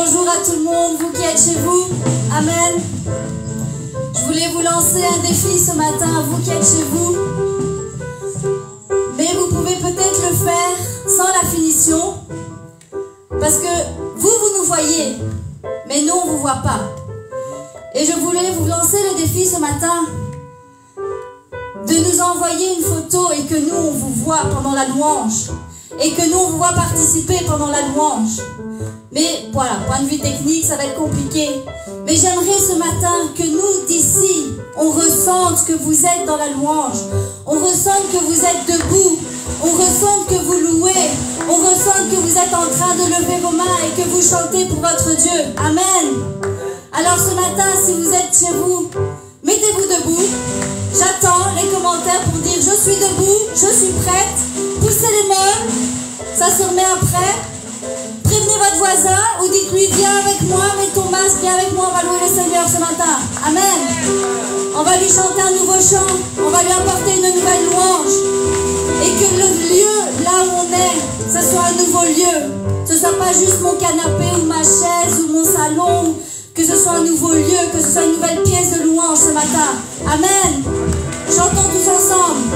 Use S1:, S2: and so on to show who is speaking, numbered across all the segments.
S1: Bonjour à tout le monde, vous qui êtes chez vous. Amen. Je voulais vous lancer un défi ce matin, vous qui êtes chez vous. Mais vous pouvez peut-être le faire sans la finition. Parce que vous nous voyez, mais nous, on ne vous voit pas. Et je voulais vous lancer le défi ce matin de nous envoyer une photo et que nous, on vous voit pendant la louange. Et que nous, on vous voit participer pendant la louange. Mais voilà, point de vue technique, ça va être compliqué. Mais j'aimerais ce matin que nous, d'ici, on ressente que vous êtes dans la louange. On ressente que vous êtes debout. On ressente que vous louez. On ressente que vous êtes en train de lever vos mains et que vous chantez pour votre Dieu. Amen. Alors ce matin, si vous êtes chez vous, mettez-vous debout. J'attends les commentaires pour dire je suis debout, je suis prête. Poussez les mains. Ça se remet après. Prévenez votre voisin ou dites-lui viens avec moi, mets ton masque, viens avec moi, on va louer le Seigneur ce matin. Amen. On va lui chanter un nouveau chant, on va lui apporter une nouvelle louange. Et que le lieu là où on est, ce soit un nouveau lieu. Ce ne soit pas juste mon canapé ou ma chaise ou mon salon. Que ce soit un nouveau lieu, que ce soit une nouvelle pièce de louange ce matin. Amen. Chantons tous ensemble.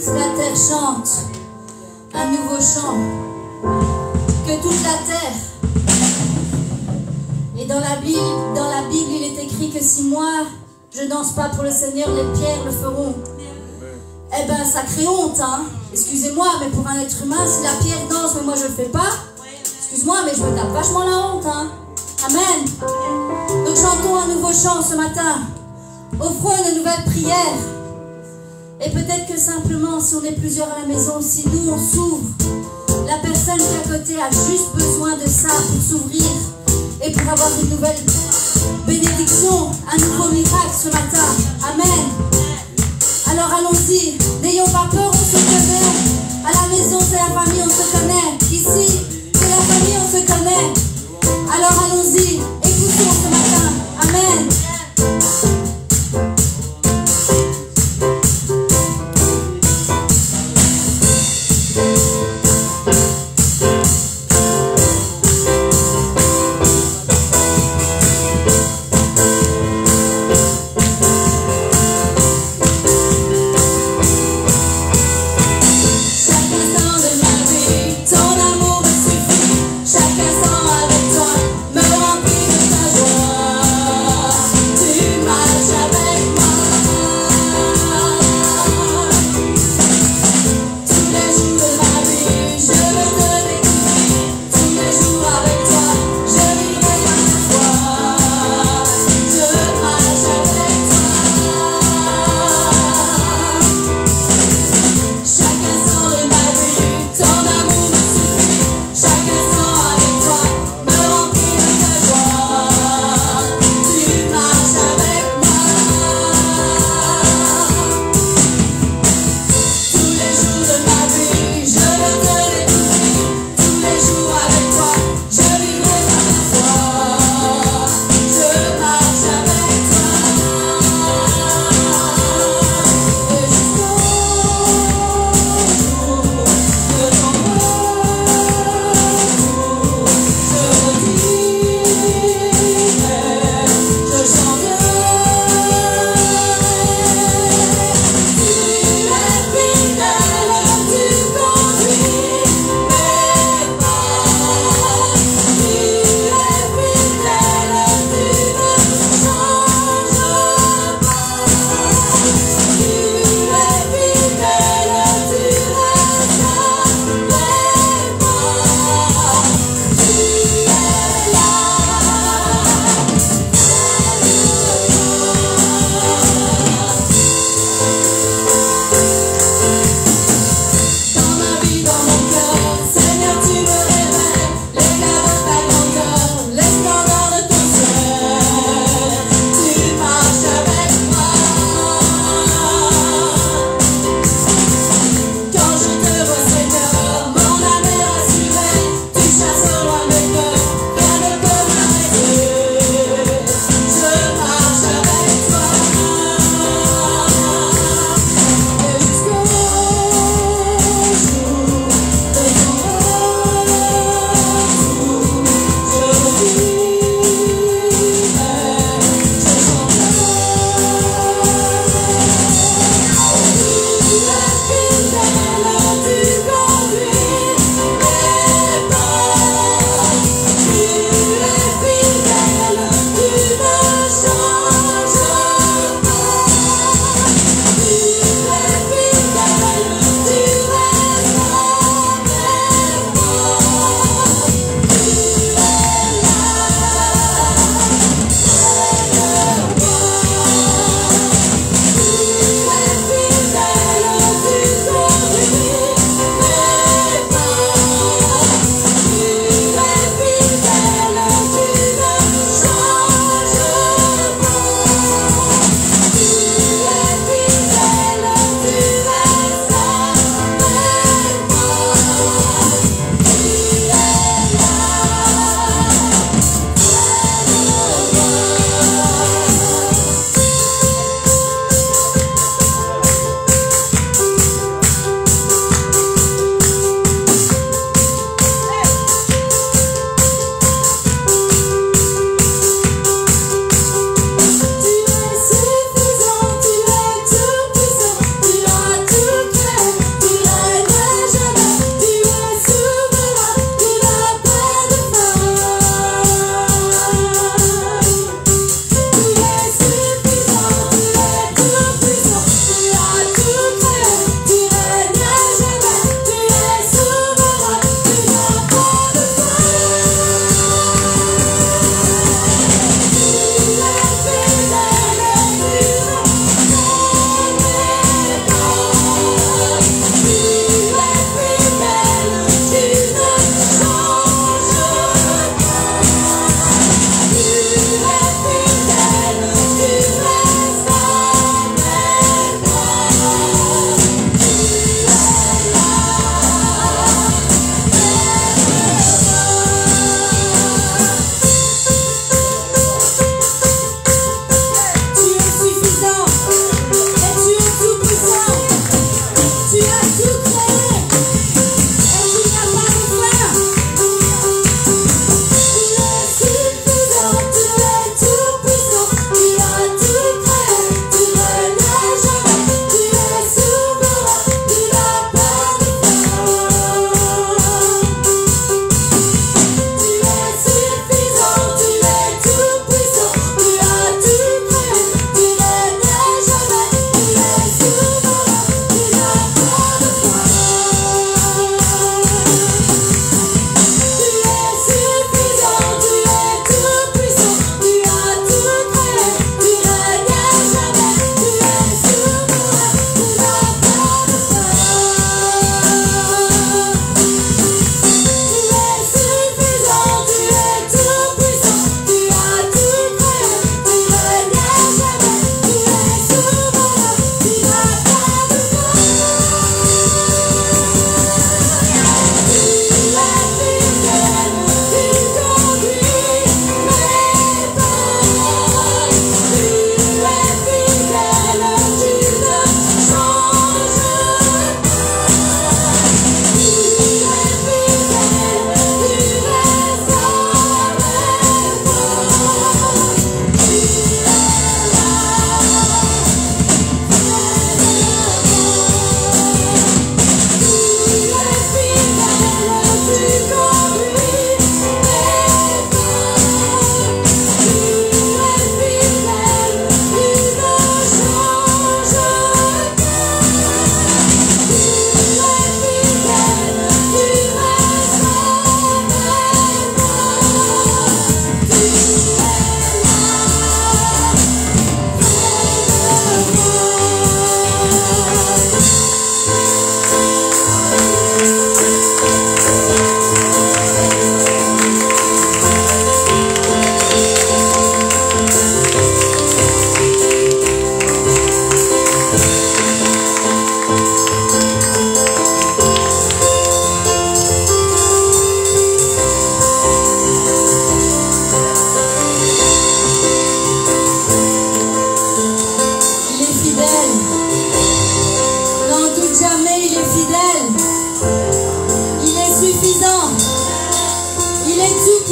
S1: toute la terre chante un nouveau chant. Que toute la terre. Et dans la Bible, il est écrit que si moi, je danse pas pour le Seigneur, les pierres le feront. Eh ben, ça crée honte, hein. Excusez-moi, mais pour un être humain, si la pierre danse, mais moi je le fais pas, excuse-moi, mais je me tape vachement la honte, hein. Amen. Donc chantons un nouveau chant ce matin. Offrons une nouvelle prière. Et peut-être que simplement, si on est plusieurs à la maison, si nous on s'ouvre, la personne qui est à côté a juste besoin de ça pour s'ouvrir et pour avoir une nouvelle bénédiction, un nouveau miracle ce matin. Amen. Alors allons-y, n'ayons pas peur, on se connaît. À la maison, c'est la famille, on se connaît. Ici, c'est la famille, on se connaît. Alors allons-y, écoutons ce matin. Amen.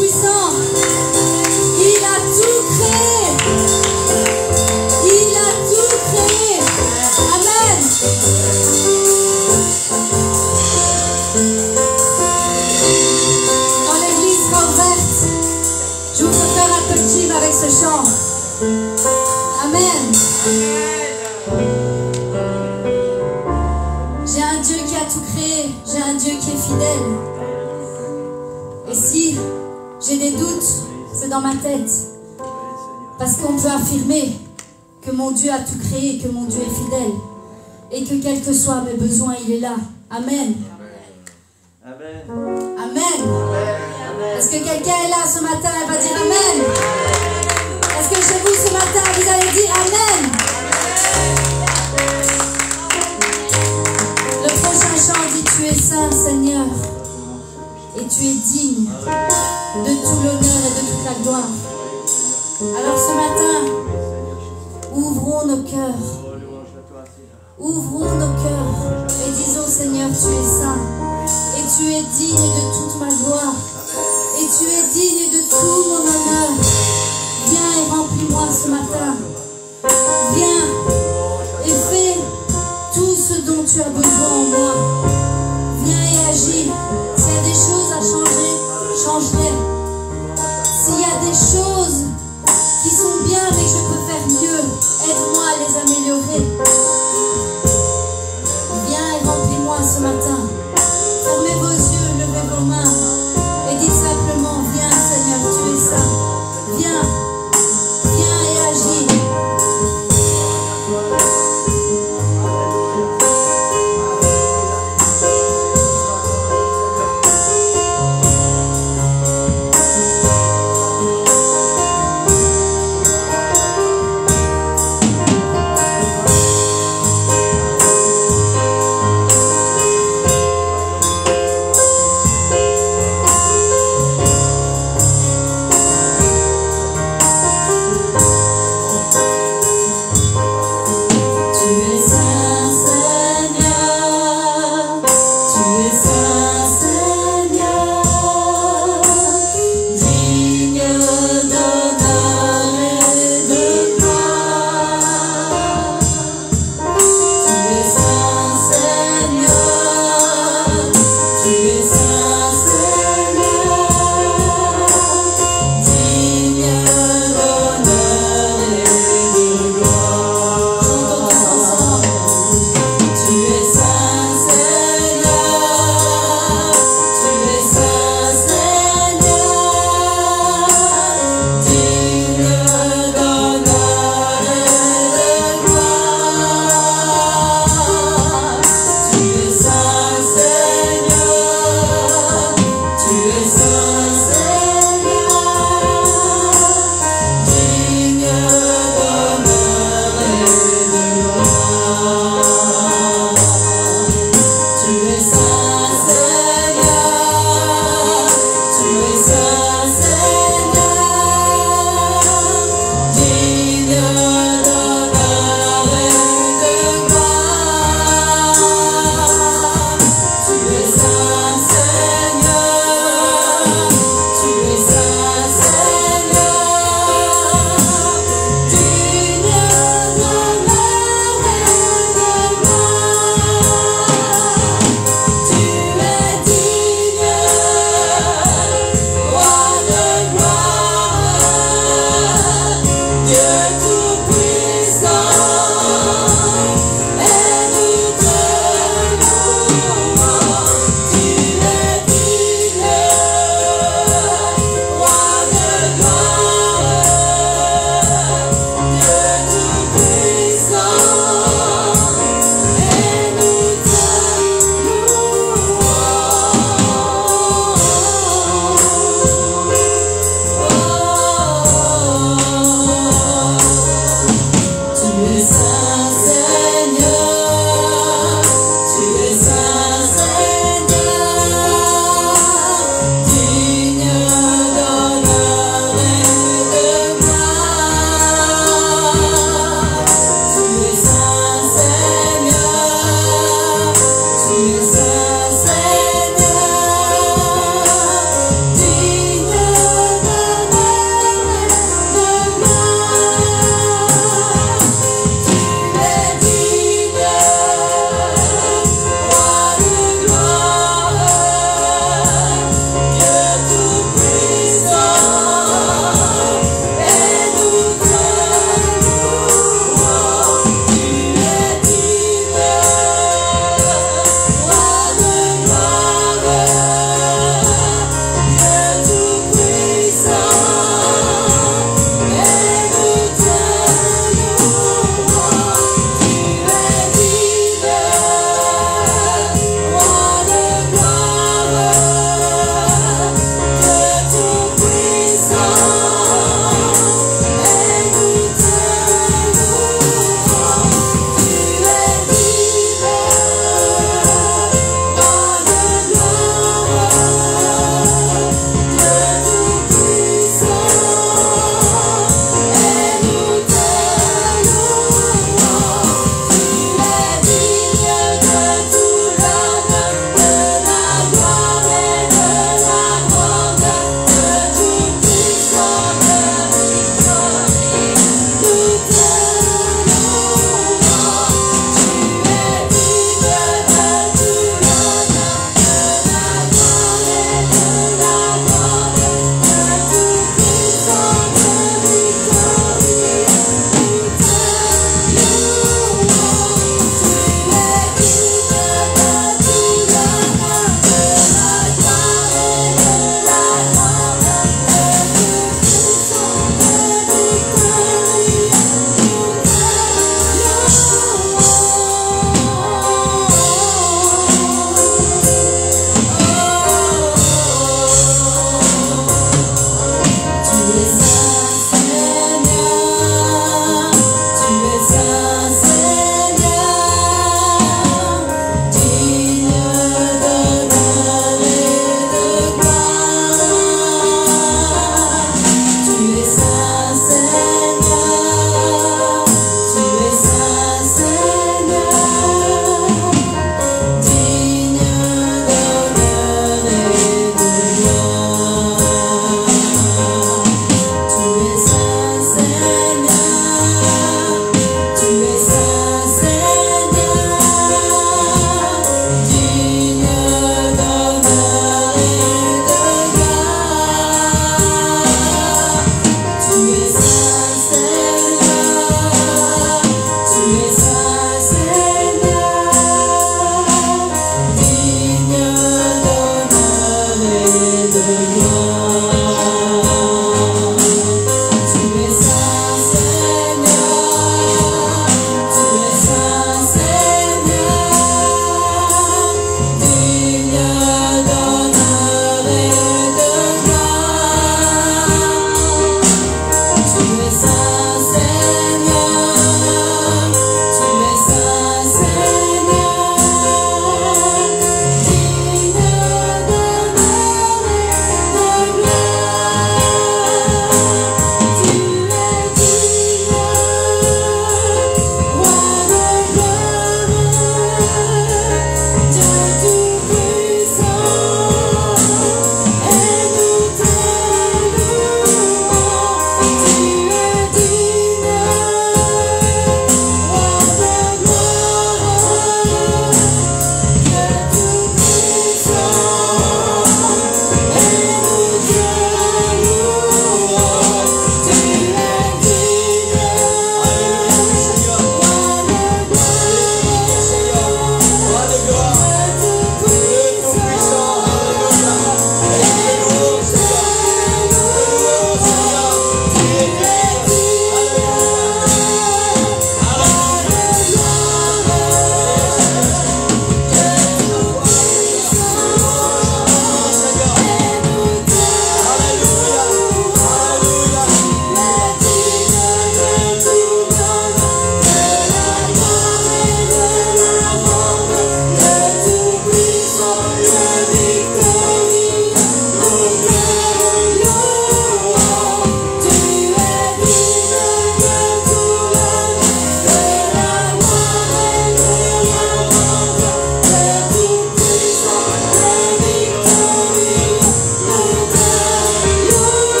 S1: Tout-Puissant. Il a tout créé. Il a tout créé. Amen. Quand l'église sera ouverte, je vous ferai faire un coaching avec ce chant. Amen. J'ai un Dieu qui a tout créé. J'ai un Dieu qui est fidèle. Et si j'ai des doutes, c'est dans ma tête. Parce qu'on peut affirmer que mon Dieu a tout créé, que mon Dieu est fidèle. Et que quels que soient mes besoins, il est là. Amen.
S2: Amen.
S1: Amen. Est-ce que quelqu'un est là ce matin et va dire Amen? Est-ce que chez vous ce matin, vous allez dire Amen? Le prochain chant dit tu es saint, Seigneur. Et tu es digne de tout l'honneur et de toute la gloire. Alors ce matin, ouvrons nos cœurs. Ouvrons nos cœurs et disons Seigneur, tu es saint. Et tu es digne de toute ma gloire. Et tu es digne de tout mon honneur. Viens et remplis-moi ce matin. Viens et fais tout ce dont tu as besoin en moi. Viens et agis. S'il y a des choses à changer, change-les. S'il y a des choses qui sont bien mais que je peux faire mieux, aide-moi à les améliorer. Viens et remplis-moi ce matin. Fermez vos yeux, levez vos mains et dites simplement, viens Seigneur, tu es saint. Viens, viens et agis.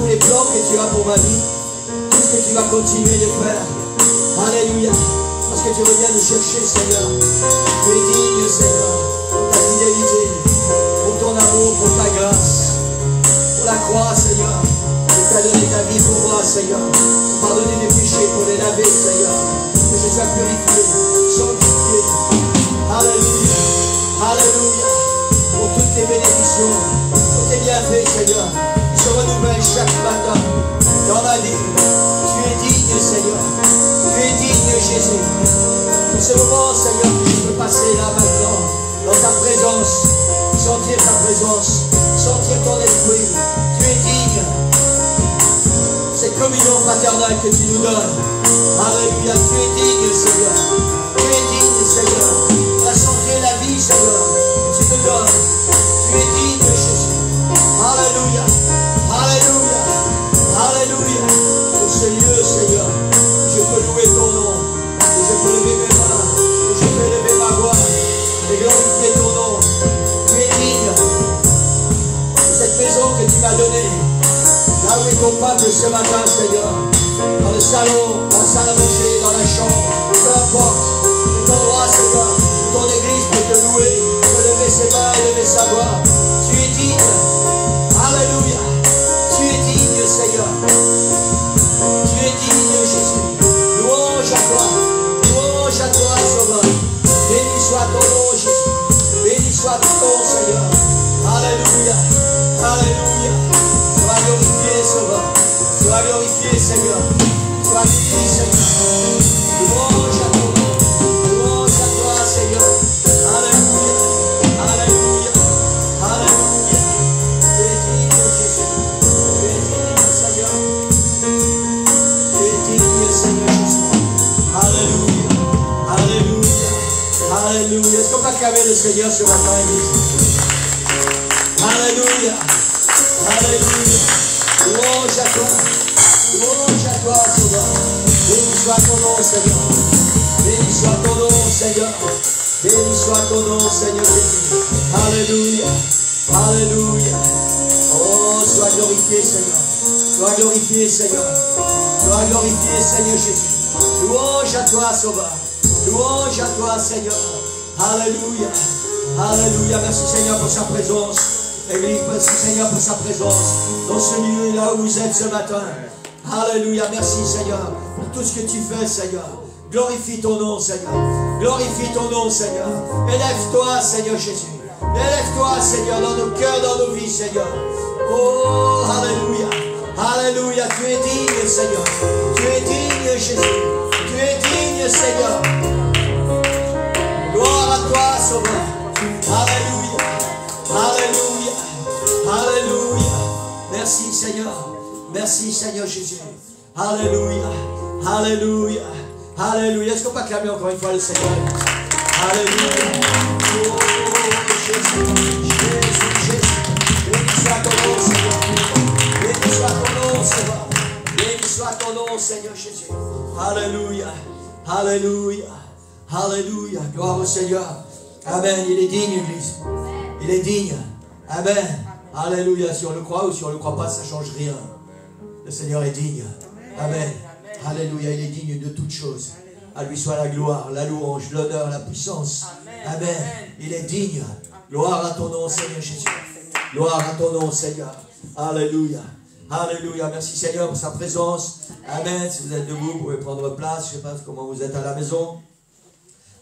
S3: tous les plans que tu as pour ma vie, tout ce que tu vas continuer de faire. Alléluia. Parce que tu reviens nous chercher, Seigneur. Tu es digne, Seigneur, pour ta fidélité, pour ton amour, pour ta grâce, pour la croix, Seigneur. Tu as donné ta vie pour moi, Seigneur, pour pardonner mes péchés, pour les laver, Seigneur, que je sois purifié, sanctifié. Alléluia. Alléluia. Pour toutes tes bénédictions, pour tes bienfaits, Seigneur, qui se renouvellent chaque matin dans ma vie. Tu es digne, Seigneur. Tu es digne, Jésus. Pour ce moment, Seigneur, que je peux passer là maintenant, dans ta présence, sentir ta présence, sentir ton esprit. Tu es digne. Cette communion fraternelle que tu nous donnes. Alléluia. Tu es digne, Seigneur. Tu es digne, Seigneur. La santé, la vie, Seigneur, que tu me donnes. Tu es digne, Jésus. Alléluia. Alléluia. Alléluia. Pour ce lieu, Seigneur, je peux louer ton nom. Et je peux lever mes mains. Et je peux lever ma voix. Et glorifier ton nom. Tu es digne. Cette maison que tu m'as donnée. Là où est ton peuple ce matin, Seigneur. Dans le salon, dans la salle à manger, dans la chambre. Peu importe. Cet endroit, Seigneur, où ton église peut te louer. Peut lever ses mains et lever sa voix. Tu es digne. Alléluia. Tu es digne, Seigneur. Tu es digne, Jésus. Louange à toi. Louange à toi, Sauveur. Béni soit ton nom, Jésus. Béni soit ton nom, Seigneur. Alléluia. Alléluia. Sois glorifié, Sauveur. Sois glorifié, Seigneur. Sois béni, Seigneur. Louange à ton nom. Louange à toi, Seigneur. Alléluia. Alléluia. Alléluia. Tu es digne, Jésus. Tu es digne, Seigneur. Tu es digne, Seigneur Jésus. Alléluia. Alléluia. Alléluia. Est-ce qu'on peut acclamer le Seigneur ce matin, Église? Alléluia. Alléluia. Louange à toi. Louange à toi, Sauveur. Béni soit ton nom, Seigneur. Béni soit ton nom, Seigneur. Béni soit ton nom, Seigneur Jésus. Alléluia. Alléluia. Oh, sois glorifié, Seigneur. Sois glorifié, Seigneur. Sois glorifié, Seigneur Jésus. Louange à toi, Sauveur. Louange à toi, Seigneur. Alléluia. Alléluia. Merci, Seigneur, pour sa présence. Église, merci, Seigneur, pour sa présence dans ce lieu là où vous êtes ce matin. Alléluia. Merci, Seigneur, pour tout ce que tu fais, Seigneur. Glorifie ton nom, Seigneur. Glorifie ton nom, Seigneur. Élève-toi, Seigneur Jésus. Élève-toi, Seigneur, dans nos cœurs, dans nos vies, Seigneur. Oh, alléluia. Alléluia. Tu es digne, Seigneur. Tu es digne, Jésus. Tu es digne, Seigneur. Gloire à toi, Sauveur. Alléluia. Alléluia. Alléluia. Merci, Seigneur. Merci, Seigneur Jésus. Alléluia. Alléluia. Alléluia. Est-ce qu'on peut acclamer encore une fois le Seigneur? Alléluia. Oh, Jésus. Jésus, Jésus. Béni soit ton nom, Seigneur. Béni soit ton nom, Seigneur. Béni soit ton nom, Seigneur Jésus. Alléluia. Alléluia. Alléluia. Gloire au Seigneur. Amen. Il est digne, Église. Il est digne. Amen. Alléluia. Si on le croit ou si on ne le croit pas, ça ne change rien. Le Seigneur est digne. Amen. Alléluia. Il est digne de toutes choses. À lui soit la gloire, la louange, l'honneur, la puissance. Amen. Il est digne. Gloire à ton nom, Seigneur Jésus. Gloire à ton nom, Seigneur. Alléluia. Alléluia. Merci, Seigneur, pour sa présence. Amen. Si vous êtes debout, vous pouvez prendre place. Je ne sais pas comment vous êtes à la maison.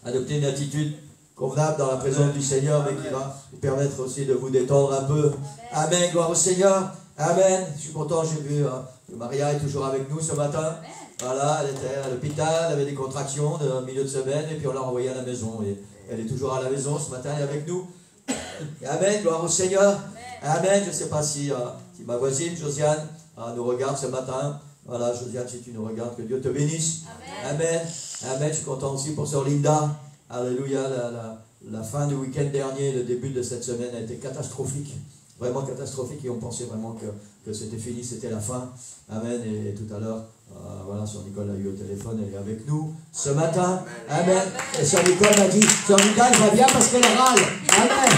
S3: Adoptez une attitude convenable dans la présence du Seigneur, mais qui va vous permettre aussi de vous détendre un peu. Amen. Gloire au Seigneur. Amen. Je suis content, j'ai vu que Maria est toujours avec nous ce matin. Voilà, elle était à l'hôpital, elle avait des contractions de milieu de semaine, et puis on l'a envoyée à la maison. Et elle est toujours à la maison ce matin, elle est avec nous. Amen. Gloire au Seigneur. Amen. Je ne sais pas si ma voisine, Josiane, nous regarde ce matin. Voilà, Josiane, si tu nous regardes, que Dieu te bénisse. Amen. Amen. Je suis content aussi pour sœur Linda. Alléluia. La fin du week-end dernier, le début de cette semaine a été catastrophique. Vraiment catastrophique. Et on pensait vraiment que c'était fini, c'était la fin. Amen. Et tout à l'heure, voilà, sœur Nicole a eu au téléphone, elle est avec nous ce matin. Amen. Et sœur Nicole m'a dit, sœur Linda, elle va bien parce qu'elle râle. Amen.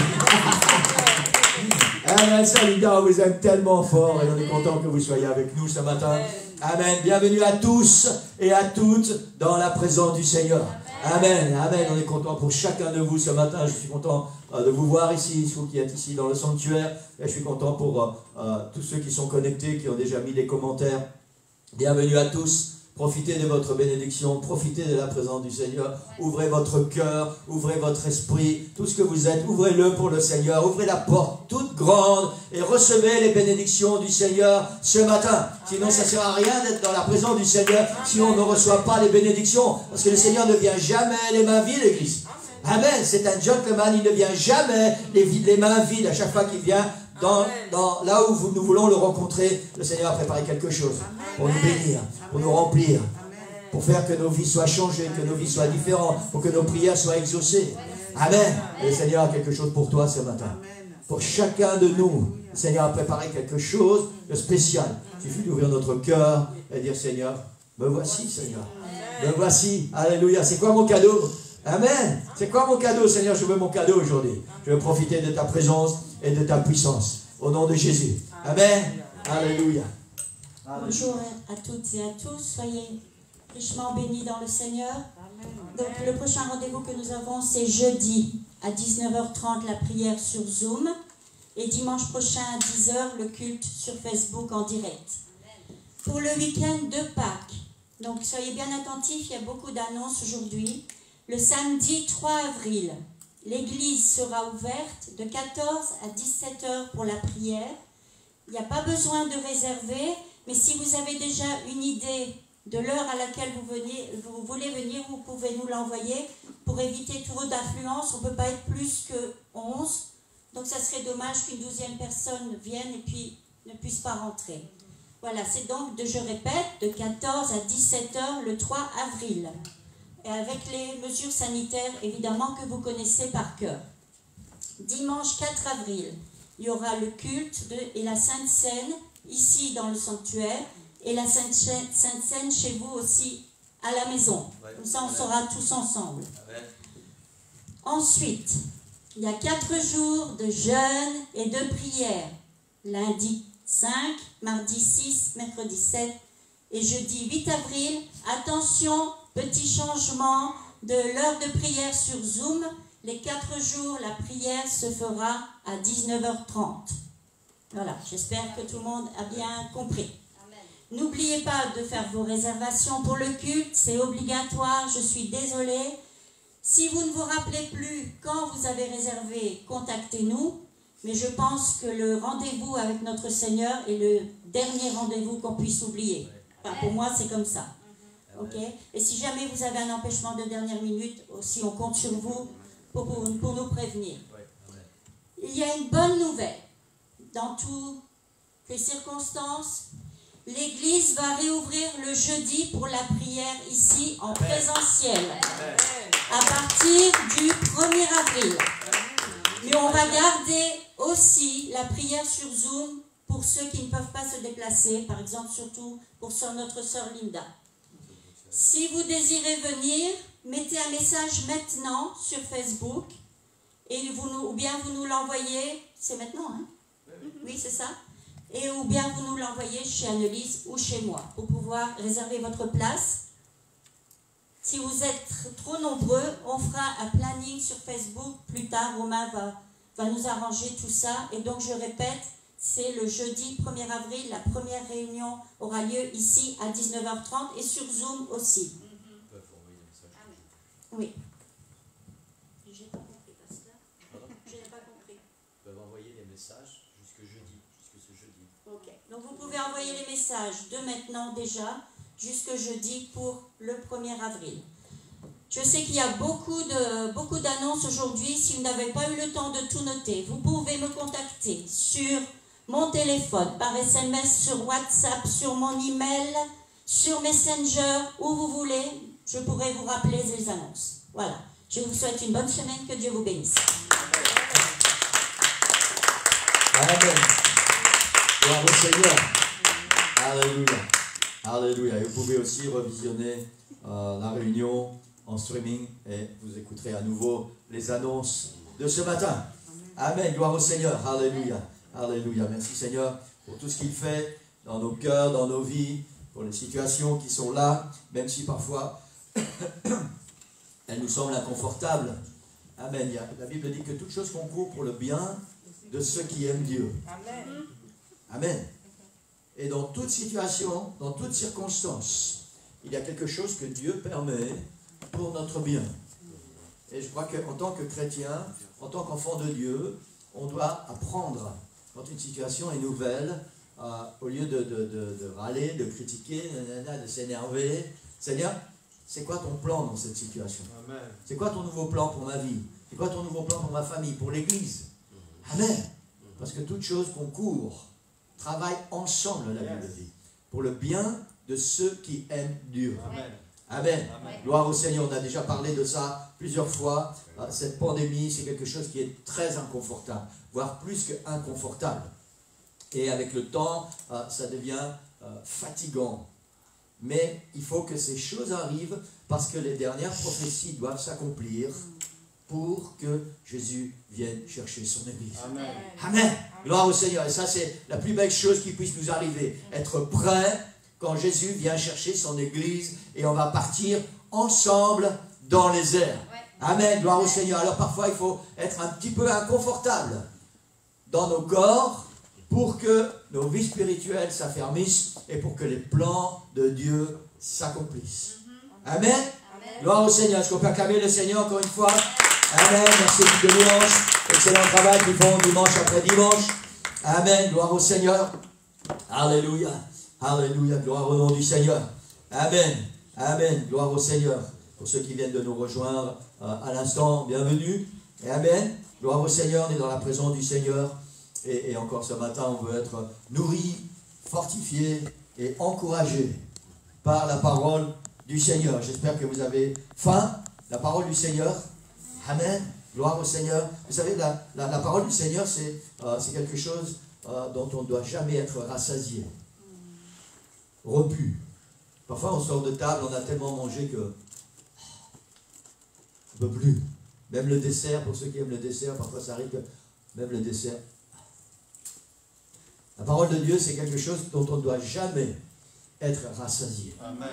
S3: Amen, Solida, on vous aime tellement fort et on est content que vous soyez avec nous ce matin. Amen. Bienvenue à tous et à toutes dans la présence du Seigneur. Amen. Amen. On est content pour chacun de vous ce matin. Je suis content de vous voir ici, vous qui êtes ici dans le sanctuaire. Et je suis content pour tous ceux qui sont connectés, qui ont déjà mis des commentaires. Bienvenue à tous. Profitez de votre bénédiction, profitez de la présence du Seigneur. Ouvrez votre cœur, ouvrez votre esprit, tout ce que vous êtes, ouvrez-le pour le Seigneur. Ouvrez la porte toute grande et recevez les bénédictions du Seigneur ce matin. Sinon, ça ne sert à rien d'être dans la présence du Seigneur si on ne reçoit pas les bénédictions. Parce que le Seigneur ne vient jamais les mains vides, l'Église. Amen. C'est un gentleman, il ne vient jamais les mains vides à chaque fois qu'il vient. Là où nous voulons le rencontrer, le Seigneur a préparé quelque chose pour nous bénir, pour nous remplir, pour faire que nos vies soient changées, que nos vies soient différentes, pour que nos prières soient exaucées. Amen. Et le Seigneur a quelque chose pour toi ce matin. Pour chacun de nous, le Seigneur a préparé quelque chose de spécial. Il suffit d'ouvrir notre cœur et dire, Seigneur, me voici, Seigneur. Me voici. Alléluia. C'est quoi mon cadeau? Amen. C'est quoi mon cadeau, Seigneur? Je veux mon cadeau aujourd'hui. Je veux profiter de ta présence et de ta puissance. Au nom de Jésus. Amen. Alléluia.
S4: Bonjour à toutes et à tous. Soyez richement bénis dans le Seigneur. Donc le prochain rendez-vous que nous avons, c'est jeudi à 19h30, la prière sur Zoom. Et dimanche prochain à 10h, le culte sur Facebook en direct. Pour le week-end de Pâques, donc soyez bien attentifs, il y a beaucoup d'annonces aujourd'hui. Le samedi 3 avril, l'église sera ouverte de 14 à 17h pour la prière. Il n'y a pas besoin de réserver, mais si vous avez déjà une idée de l'heure à laquelle vous voulez venir, vous pouvez nous l'envoyer pour éviter trop d'affluence. On ne peut pas être plus que 11, donc ça serait dommage qu'une 12e personne vienne et puis ne puisse pas rentrer. Voilà, c'est donc, je répète, de 14 à 17h le 3 avril. Et avec les mesures sanitaires, évidemment, que vous connaissez par cœur. Dimanche 4 avril, il y aura le culte et la Sainte Seine, ici dans le sanctuaire, et la Sainte Seine chez vous aussi, à la maison. Comme ça, on sera tous ensemble. Ensuite, il y a 4 jours de jeûne et de prière. Lundi 5, mardi 6, mercredi 7 et jeudi 8 avril. Attention, petit changement de l'heure de prière sur Zoom. Les 4 jours, la prière se fera à 19h30. Voilà, j'espère que tout le monde a bien compris. N'oubliez pas de faire vos réservations pour le culte, c'est obligatoire, je suis désolée. Si vous ne vous rappelez plus quand vous avez réservé, contactez-nous. Mais je pense que le rendez-vous avec notre Seigneur est le dernier rendez-vous qu'on puisse oublier. Enfin, pour moi, c'est comme ça. Okay? Et si jamais vous avez un empêchement de dernière minute, aussi on compte sur vous pour nous prévenir. Il y a une bonne nouvelle. Dans toutes les circonstances, l'Église va réouvrir le jeudi pour la prière ici en présentiel. À partir du 1er avril. Mais on va garder aussi la prière sur Zoom pour ceux qui ne peuvent pas se déplacer, par exemple surtout pour notre sœur Linda. Si vous désirez venir, mettez un message maintenant sur Facebook et ou bien vous nous l'envoyez, c'est maintenant, hein? Oui, c'est ça. Et ou bien vous nous l'envoyez chez Annelise ou chez moi pour pouvoir réserver votre place. Si vous êtes trop nombreux, on fera un planning sur Facebook. Plus tard, Romain va nous arranger tout ça. Et donc, je répète, c'est le jeudi 1er avril. La première réunion aura lieu ici à 19h30 et sur Zoom aussi. Oui. Je n'ai pas compris, pasteur. Je n'ai pas compris.
S3: Ils peuvent envoyer des messages jusque ce jeudi.
S4: Ok. Donc, vous pouvez envoyer les messages de maintenant déjà jusque jeudi pour le 1er avril. Je sais qu'il y a beaucoup d'annonces aujourd'hui. Si vous n'avez pas eu le temps de tout noter, vous pouvez me contacter sur mon téléphone, par SMS, sur WhatsApp, sur mon email, sur Messenger, où vous voulez. Je pourrai vous rappeler les annonces. Voilà. Je vous souhaite une bonne semaine. Que Dieu vous bénisse.
S3: Amen. Gloire au Seigneur. Alléluia. Alléluia. Et vous pouvez aussi revisionner la réunion en streaming et vous écouterez à nouveau les annonces de ce matin. Amen. Gloire au Seigneur. Alléluia. Alléluia. Merci Seigneur pour tout ce qu'il fait dans nos cœurs, dans nos vies, pour les situations qui sont là, même si parfois elles nous semblent inconfortables. Amen. La Bible dit que toute chose concourt pour le bien de ceux qui aiment Dieu.
S5: Amen.
S3: Amen. Et dans toute situation, dans toute circonstance, il y a quelque chose que Dieu permet pour notre bien. Et je crois qu'en tant que chrétien, en tant qu'enfant de Dieu, on doit apprendre, quand une situation est nouvelle, au lieu de râler, de critiquer, de s'énerver, Seigneur, c'est quoi ton plan dans cette situation? C'est quoi ton nouveau plan pour ma vie? C'est quoi ton nouveau plan pour ma famille, pour l'Église? Amen. Parce que toute chose concourt, travaille ensemble, la Bible dit, pour le bien de ceux qui aiment Dieu.
S5: Amen.
S3: Amen. Gloire au Seigneur. On a déjà parlé de ça plusieurs fois. Cette pandémie, c'est quelque chose qui est très inconfortable, voire plus que inconfortable. Et avec le temps, ça devient fatigant. Mais il faut que ces choses arrivent parce que les dernières prophéties doivent s'accomplir pour que Jésus vienne chercher son Église.
S5: Amen.
S3: Amen. Gloire au Seigneur. Et ça, c'est la plus belle chose qui puisse nous arriver. Être prêt quand Jésus vient chercher son Église et on va partir ensemble dans les airs. Amen. Gloire au Seigneur. Alors parfois, il faut être un petit peu inconfortable dans nos corps pour que nos vies spirituelles s'affermissent et pour que les plans de Dieu s'accomplissent. Amen. Gloire au Seigneur. Est-ce qu'on peut acclamer le Seigneur encore une fois? Amen. Merci de louange. Excellent travail qu'ils font dimanche après dimanche. Amen. Gloire au Seigneur. Alléluia. Alléluia. Gloire au nom du Seigneur. Amen. Amen. Gloire au Seigneur. Pour ceux qui viennent de nous rejoindre à l'instant, bienvenue. Et amen. Gloire au Seigneur. On est dans la présence du Seigneur. Et encore ce matin, on veut être nourri, fortifié et encouragé par la parole du Seigneur. J'espère que vous avez faim. La parole du Seigneur. Amen. Gloire au Seigneur. Vous savez, la parole du Seigneur, c'est quelque chose dont on ne doit jamais être rassasié. Repu. Parfois, on sort de table, on a tellement mangé que on ne peut plus. Même le dessert, pour ceux qui aiment le dessert, parfois ça arrive que même le dessert. La parole de Dieu, c'est quelque chose dont on ne doit jamais être rassasié.
S5: Amen.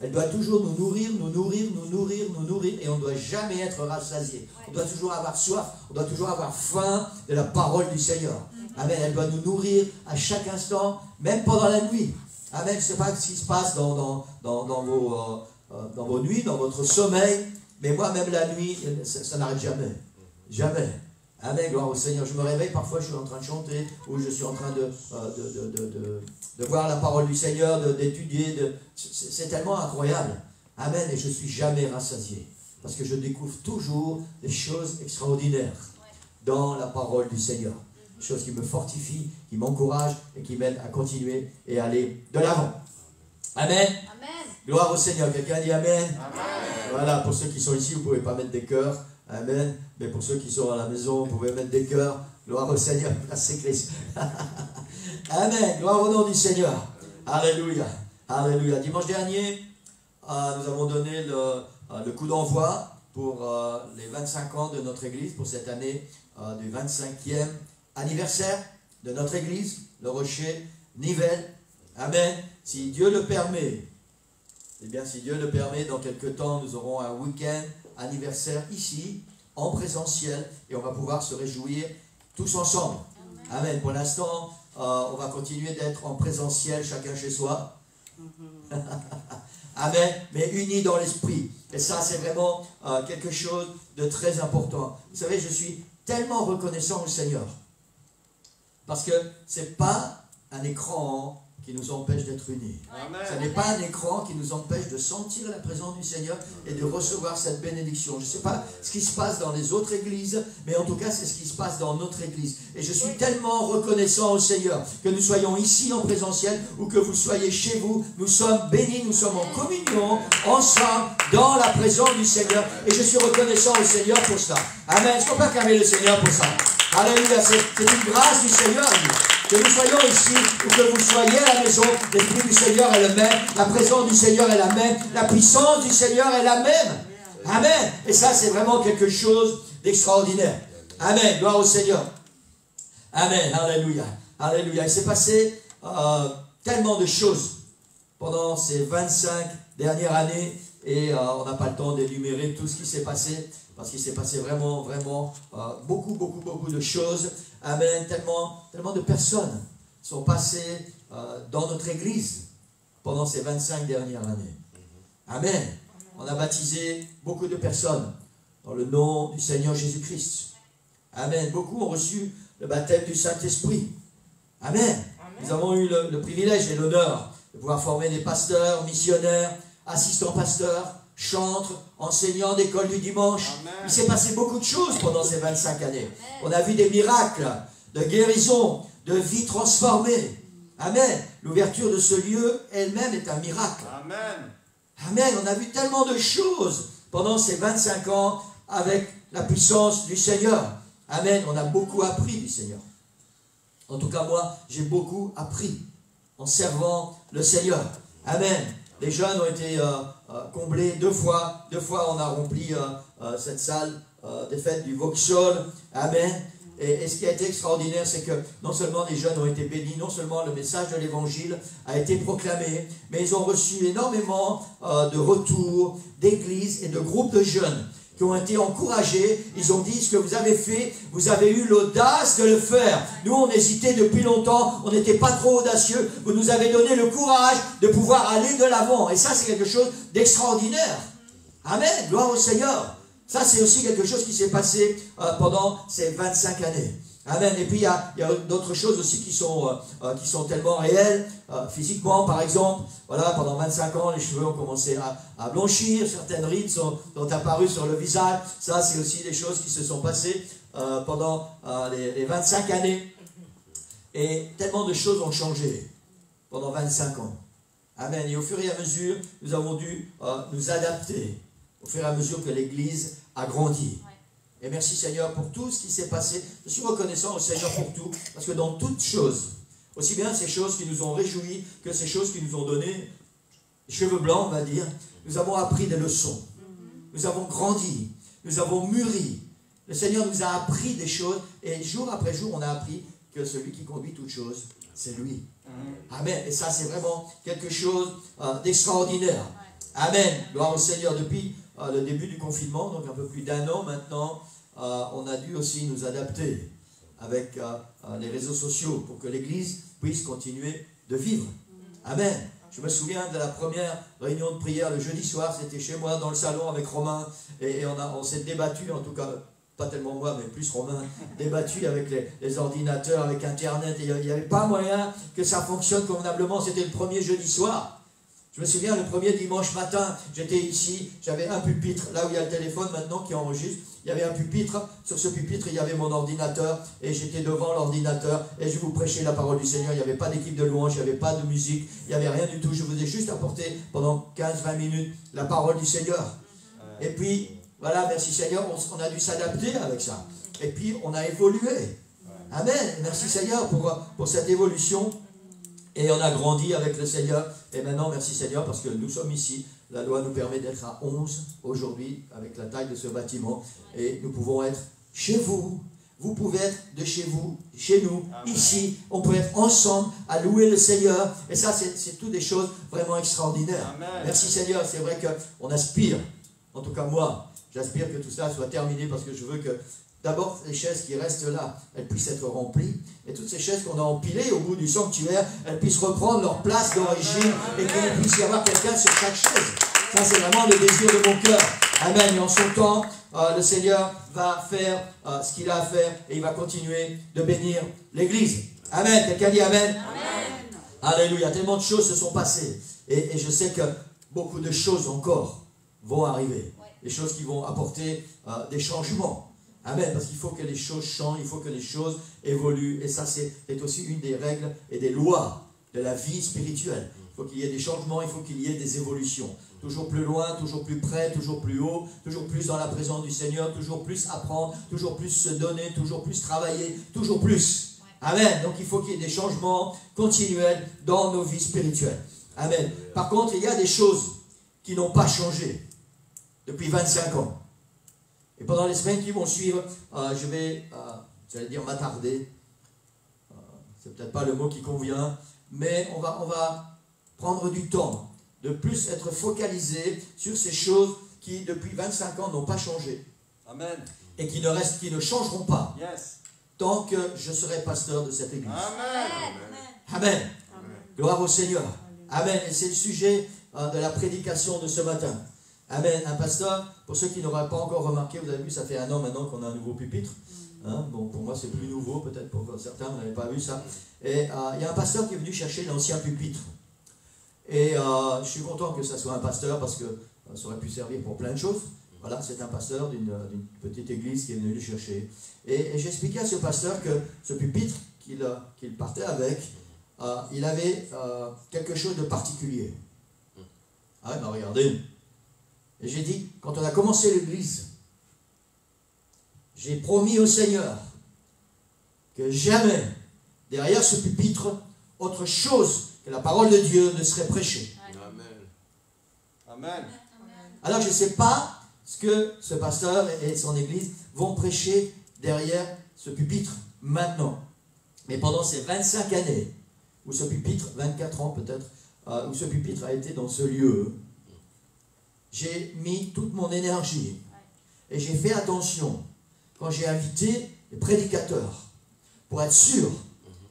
S3: Elle doit toujours nous nourrir, nous nourrir, nous nourrir, nous nourrir, et on ne doit jamais être rassasié. On doit toujours avoir soif, on doit toujours avoir faim de la parole du Seigneur. Amen. Elle doit nous nourrir à chaque instant, même pendant la nuit. Amen. Je ne sais pas ce qui se passe dans vos nuits, dans votre sommeil, mais moi, même la nuit, ça n'arrête jamais. Jamais. Amen, gloire au Seigneur. Je me réveille, parfois je suis en train de chanter, ou je suis en train de voir la parole du Seigneur, d'étudier. C'est tellement incroyable. Amen, et je ne suis jamais rassasié. Parce que je découvre toujours des choses extraordinaires dans la parole du Seigneur. Des choses qui me fortifient, qui m'encouragent et qui m'aident à continuer et à aller de l'avant. Amen.
S1: Amen.
S3: Gloire au Seigneur. Quelqu'un dit Amen.
S5: Amen.
S3: Voilà, pour ceux qui sont ici, vous ne pouvez pas mettre des cœurs. Amen. Mais pour ceux qui sont à la maison, vous pouvez mettre des cœurs. Gloire au Seigneur. Merci Christ. Amen. Gloire au nom du Seigneur. Alléluia. Alléluia. Dimanche dernier, nous avons donné le coup d'envoi pour les 25 ans de notre Église, pour cette année du 25e anniversaire de notre Église, le Rocher Nivelles. Amen. Si Dieu le permet, eh bien, si Dieu le permet, dans quelques temps, nous aurons un week-end anniversaire ici, en présentiel, et on va pouvoir se réjouir tous ensemble. Amen. Pour l'instant, on va continuer d'être en présentiel, chacun chez soi. Amen. Mais unis dans l'esprit. Et ça, c'est vraiment quelque chose de très important. Vous savez, je suis tellement reconnaissant au Seigneur. Parce que ce n'est pas un écran qui nous empêche d'être unis. Ce n'est pas un écran qui nous empêche de sentir la présence du Seigneur et de recevoir cette bénédiction. Je ne sais pas ce qui se passe dans les autres églises, mais en tout cas, c'est ce qui se passe dans notre église. Et je suis tellement reconnaissant au Seigneur, que nous soyons ici en présentiel ou que vous soyez chez vous. Nous sommes bénis, nous sommes en communion, ensemble, dans la présence du Seigneur. Et je suis reconnaissant au Seigneur pour cela. Amen. Est-ce qu'on peut acclamer le Seigneur pour ça? Alléluia. C'est une grâce du Seigneur. Que nous soyons ici ou que vous soyez à la maison, l'Esprit du Seigneur est le même, la présence du Seigneur est la même, la puissance du Seigneur est la même. Amen. Et ça, c'est vraiment quelque chose d'extraordinaire. Amen. Gloire au Seigneur. Amen, alléluia, alléluia. Il s'est passé tellement de choses pendant ces 25 dernières années et on n'a pas le temps d'énumérer tout ce qui s'est passé parce qu'il s'est passé vraiment beaucoup de choses. Amen, tellement de personnes sont passées dans notre église pendant ces 25 dernières années. Amen. On a baptisé beaucoup de personnes dans le nom du Seigneur Jésus-Christ. Amen. Beaucoup ont reçu le baptême du Saint-Esprit. Amen. Nous avons eu le privilège et l'honneur de pouvoir former des pasteurs, missionnaires, assistants pasteurs, chantres, enseignants d'école du dimanche. Amen. Il s'est passé beaucoup de choses pendant ces 25 années. On a vu des miracles de guérison, de vie transformée. Amen. L'ouverture de ce lieu elle-même est un miracle.
S2: Amen.
S3: Amen. On a vu tellement de choses pendant ces 25 ans avec la puissance du Seigneur. Amen. On a beaucoup appris du Seigneur. En tout cas, moi, j'ai beaucoup appris en servant le Seigneur. Amen. Les jeunes ont été comblés deux fois. Deux fois, on a rempli cette salle des fêtes du Vauxhall. Amen. Et ce qui a été extraordinaire, c'est que non seulement les jeunes ont été bénis, non seulement le message de l'évangile a été proclamé, mais ils ont reçu énormément de retours d'églises et de groupes de jeunes qui ont été encouragés. Ils ont dit: ce que vous avez fait, vous avez eu l'audace de le faire. Nous, on hésitait depuis longtemps, on n'était pas trop audacieux. Vous nous avez donné le courage de pouvoir aller de l'avant. Et ça, c'est quelque chose d'extraordinaire. Amen, gloire au Seigneur. Ça, c'est aussi quelque chose qui s'est passé pendant ces 25 années. Amen. Et puis, il y a d'autres choses aussi qui sont tellement réelles. Physiquement, par exemple, voilà, pendant 25 ans, les cheveux ont commencé à blanchir. Certaines rides sont apparues sur le visage. Ça, c'est aussi des choses qui se sont passées pendant les 25 années. Et tellement de choses ont changé pendant 25 ans. Amen. Et au fur et à mesure, nous avons dû nous adapter. Au fur et à mesure que l'Église a grandi. Et merci Seigneur pour tout ce qui s'est passé. Je suis reconnaissant au Seigneur pour tout. Parce que dans toutes choses, aussi bien ces choses qui nous ont réjouis que ces choses qui nous ont donné les cheveux blancs, on va dire, nous avons appris des leçons. Nous avons grandi. Nous avons mûri. Le Seigneur nous a appris des choses. Et jour après jour, on a appris que celui qui conduit toutes choses, c'est lui. Amen. Et ça, c'est vraiment quelque chose d'extraordinaire. Amen. Gloire au Seigneur. Depuis le début du confinement, donc un peu plus d'1 an maintenant, on a dû aussi nous adapter avec les réseaux sociaux pour que l'Église puisse continuer de vivre. Amen. Je me souviens de la première réunion de prière le jeudi soir, c'était chez moi dans le salon avec Romain, et on s'est débattu, en tout cas, pas tellement moi, mais plus Romain, débattu avec les ordinateurs, avec Internet, et il n'y avait pas moyen que ça fonctionne convenablement. C'était le premier jeudi soir. Je me souviens, le premier dimanche matin, j'étais ici, j'avais un pupitre, là où il y a le téléphone maintenant qui enregistre, il y avait un pupitre, sur ce pupitre il y avait mon ordinateur, et j'étais devant l'ordinateur, et je vous prêchais la parole du Seigneur. Il n'y avait pas d'équipe de louange, il n'y avait pas de musique, il n'y avait rien du tout. Je vous ai juste apporté pendant 15-20 minutes la parole du Seigneur. Et puis, voilà, merci Seigneur, on a dû s'adapter avec ça. Et puis, on a évolué. Amen, merci Seigneur pour cette évolution. Et on a grandi avec le Seigneur. Et maintenant, merci Seigneur, parce que nous sommes ici. La loi nous permet d'être à 11 aujourd'hui, avec la taille de ce bâtiment. Et nous pouvons être chez vous. Vous pouvez être de chez vous, chez nous, Amen. Ici. On peut être ensemble à louer le Seigneur. Et ça, c'est toutes des choses vraiment extraordinaires. Amen. Merci Seigneur. C'est vrai qu'on aspire, en tout cas moi, j'aspire que tout ça soit terminé, parce que je veux que d'abord, les chaises qui restent là, elles puissent être remplies. Et toutes ces chaises qu'on a empilées au bout du sanctuaire, elles puissent reprendre leur place d'origine. Et qu'il puisse y avoir quelqu'un sur chaque chaise. Ça, c'est vraiment le désir de mon cœur. Amen. Et en son temps, le Seigneur va faire ce qu'il a à faire. Et il va continuer de bénir l'Église. Amen. Quelqu'un dit Amen. Amen. Alléluia. Tellement de choses se sont passées. Et je sais que beaucoup de choses encore vont arriver. Des choses qui vont apporter des changements. Amen, parce qu'il faut que les choses changent, il faut que les choses évoluent. Et ça, c'est aussi une des règles et des lois de la vie spirituelle. Il faut qu'il y ait des changements, il faut qu'il y ait des évolutions. Toujours plus loin, toujours plus près, toujours plus haut, toujours plus dans la présence du Seigneur, toujours plus apprendre, toujours plus se donner, toujours plus travailler, toujours plus. Amen. Donc il faut qu'il y ait des changements continuels dans nos vies spirituelles. Amen. Par contre, il y a des choses qui n'ont pas changé depuis 25 ans. Et pendant les semaines qui vont suivre, je vais, j'allais dire, m'attarder c'est peut-être pas le mot qui convient, mais on va prendre du temps de plus être focalisé sur ces choses qui, depuis 25 ans, n'ont pas changé.
S2: Amen.
S3: Et qui ne changeront pas
S2: Yes.
S3: tant que je serai pasteur de cette église.
S2: Amen.
S3: Amen. Gloire au Seigneur. Amen. Et c'est le sujet de la prédication de ce matin. Amen. Un pasteur, pour ceux qui n'auraient pas encore remarqué, vous avez vu, ça fait 1 an maintenant qu'on a un nouveau pupitre. Hein, bon, pour moi, c'est plus nouveau, peut-être pour certains, vous n'avez pas vu ça. Et il y a un pasteur qui est venu chercher l'ancien pupitre. Et je suis content que ça soit un pasteur parce que ça aurait pu servir pour plein de choses. Voilà, c'est un pasteur d'une petite église qui est venu le chercher. Et j'expliquais à ce pasteur que ce pupitre qu'il partait avec, il avait quelque chose de particulier. Ah, il m'a regardé. Et j'ai dit, quand on a commencé l'église, j'ai promis au Seigneur que jamais, derrière ce pupitre, autre chose que la parole de Dieu ne serait prêchée.
S2: Amen. Amen.
S3: Alors je ne sais pas ce que ce pasteur et son église vont prêcher derrière ce pupitre maintenant. Mais pendant ces 25 années, où ce pupitre, 24 ans peut-être, où ce pupitre a été dans ce lieu, j'ai mis toute mon énergie et j'ai fait attention quand j'ai invité les prédicateurs pour être sûr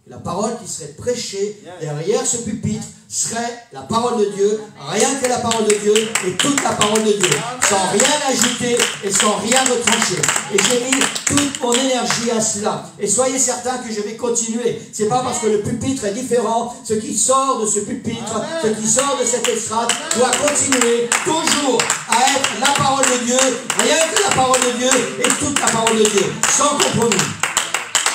S3: que la parole qui serait prêchée derrière ce pupitre serait la parole de Dieu, rien que la parole de Dieu et toute la parole de Dieu, sans rien ajouter et sans rien retrancher. Et j'ai mis toute mon énergie à cela. Et soyez certains que je vais continuer. C'est pas parce que le pupitre est différent, ce qui sort de ce pupitre, ce qui sort de cette estrade, doit continuer toujours à être la parole de Dieu, rien que la parole de Dieu et toute la parole de Dieu, sans compromis.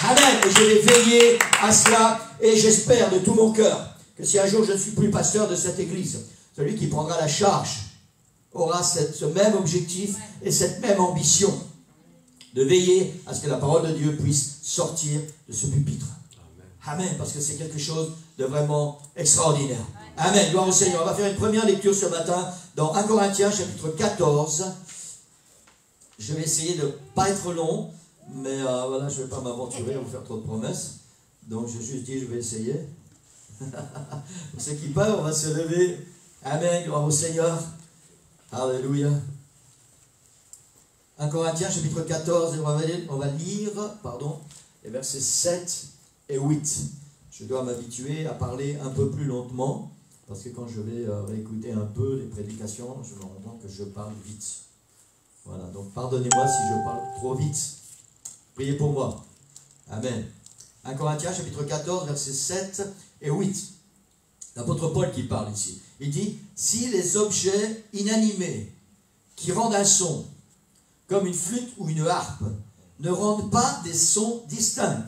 S3: Amen. Et je vais veiller à cela et j'espère de tout mon cœur que si un jour je ne suis plus pasteur de cette église, celui qui prendra la charge aura ce même objectif et cette même ambition de veiller à ce que la parole de Dieu puisse sortir de ce pupitre. Amen. Parce que c'est quelque chose de vraiment extraordinaire. Amen. Gloire au Seigneur. On va faire une première lecture ce matin dans 1 Corinthiens chapitre 14. Je vais essayer de ne pas être long, mais voilà, je ne vais pas m'aventurer à vous faire trop de promesses. Donc je juste dit, je vais essayer. Pour ceux qui peuvent, on va se lever. Amen, gloire au Seigneur. Alléluia. 1 Corinthiens chapitre 14, on va lire les versets 7 et 8. Je dois m'habituer à parler un peu plus lentement, parce que quand je vais réécouter un peu les prédications, je me rends compte que je parle vite. Voilà, donc pardonnez-moi si je parle trop vite. Priez pour moi. Amen. 1 Corinthiens chapitre 14, versets 7 et 8. L'apôtre Paul qui parle ici. Il dit, si les objets inanimés qui rendent un son, comme une flûte ou une harpe, ne rendent pas des sons distincts,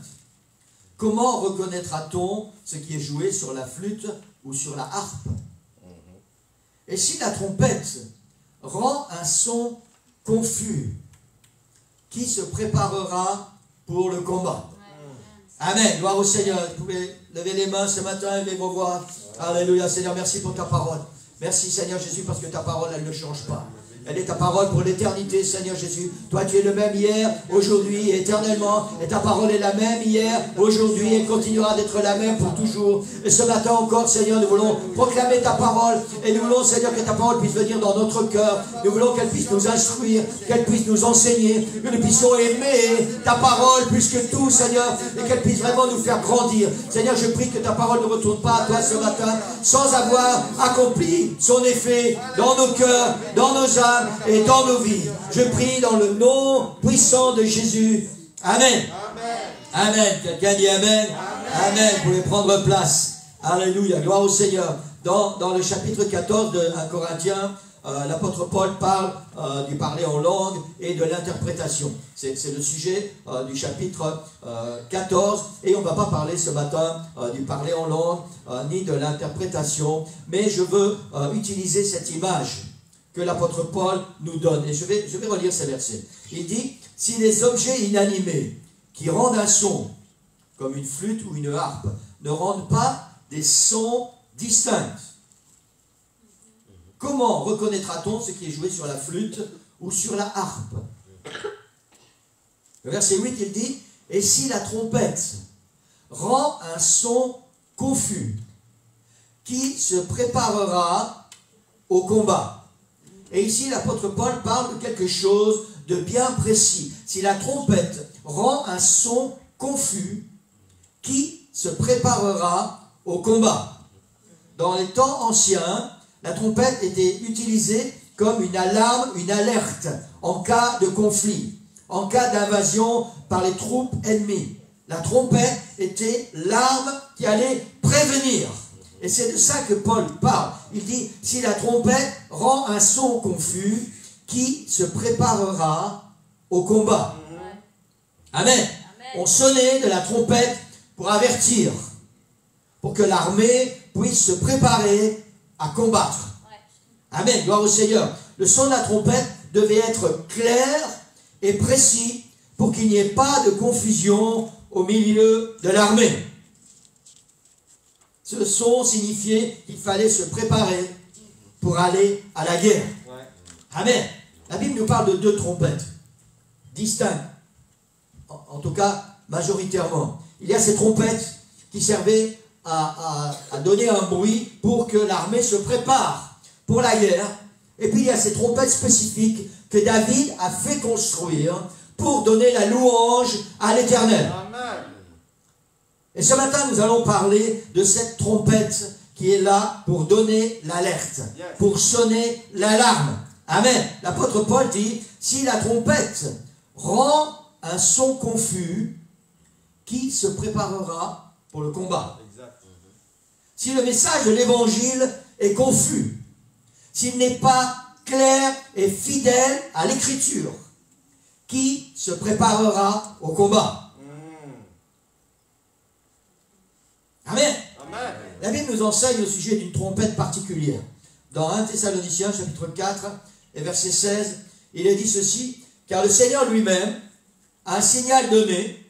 S3: comment reconnaîtra-t-on ce qui est joué sur la flûte ou sur la harpe? Et si la trompette rend un son confus, qui se préparera pour le combat? Amen. Gloire au Seigneur. Vous pouvez lever les mains ce matin et lever vos voix. Alléluia. Seigneur, merci pour ta parole. Merci Seigneur Jésus parce que ta parole, elle ne change pas. Elle est ta parole pour l'éternité, Seigneur Jésus. Toi, tu es le même hier, aujourd'hui et éternellement. Et ta parole est la même hier, aujourd'hui et continuera d'être la même pour toujours. Et ce matin encore, Seigneur, nous voulons proclamer ta parole. Et nous voulons, Seigneur, que ta parole puisse venir dans notre cœur. Nous voulons qu'elle puisse nous instruire, qu'elle puisse nous enseigner, que nous puissions aimer ta parole plus que tout, Seigneur. Et qu'elle puisse vraiment nous faire grandir. Seigneur, je prie que ta parole ne retourne pas à toi ce matin sans avoir accompli son effet dans nos cœurs, dans nos âmes et dans nos vies. Je prie dans le nom puissant de Jésus. Amen. Amen. Amen. Quelqu'un dit Amen. Amen. Vous pouvez prendre place. Alléluia. Gloire au Seigneur. Dans le chapitre 14 de 1 Corinthiens, l'apôtre Paul parle du parler en langue et de l'interprétation. C'est le sujet du chapitre 14. Et on ne va pas parler ce matin du parler en langue ni de l'interprétation. Mais je veux utiliser cette image que l'apôtre Paul nous donne. Et je vais relire ces versets. Il dit, si les objets inanimés qui rendent un son, comme une flûte ou une harpe, ne rendent pas des sons distincts, comment reconnaîtra-t-on ce qui est joué sur la flûte ou sur la harpe? Le verset 8, il dit, et si la trompette rend un son confus qui se préparera au combat. Et ici, l'apôtre Paul parle de quelque chose de bien précis. Si la trompette rend un son confus qui se préparera au combat. Dans les temps anciens, la trompette était utilisée comme une alarme, une alerte en cas de conflit, en cas d'invasion par les troupes ennemies. La trompette était l'arme qui allait prévenir. Et c'est de ça que Paul parle. Il dit, si la trompette rend un son confus, qui se préparera au combat. Amen. Amen. On sonnait de la trompette pour avertir, pour que l'armée puisse se préparer à combattre. Amen, gloire au Seigneur. Le son de la trompette devait être clair et précis pour qu'il n'y ait pas de confusion au milieu de l'armée. Ce son signifiait qu'il fallait se préparer pour aller à la guerre. Amen. La Bible nous parle de 2 trompettes distinctes, en tout cas majoritairement. Il y a ces trompettes qui servaient à donner un bruit pour que l'armée se prépare pour la guerre. Et puis il y a ces trompettes spécifiques que David a fait construire pour donner la louange à l'Éternel. Et ce matin, nous allons parler de cette trompette qui est là pour donner l'alerte, pour sonner l'alarme. Amen. L'apôtre Paul dit, si la trompette rend un son confus, qui se préparera pour le combat? Si le message de l'évangile est confus, s'il n'est pas clair et fidèle à l'écriture, qui se préparera au combat? Amen. Amen. La Bible nous enseigne au sujet d'une trompette particulière. Dans 1 Thessaloniciens, chapitre 4, et verset 16, il est dit ceci, « Car le Seigneur lui-même a un signal donné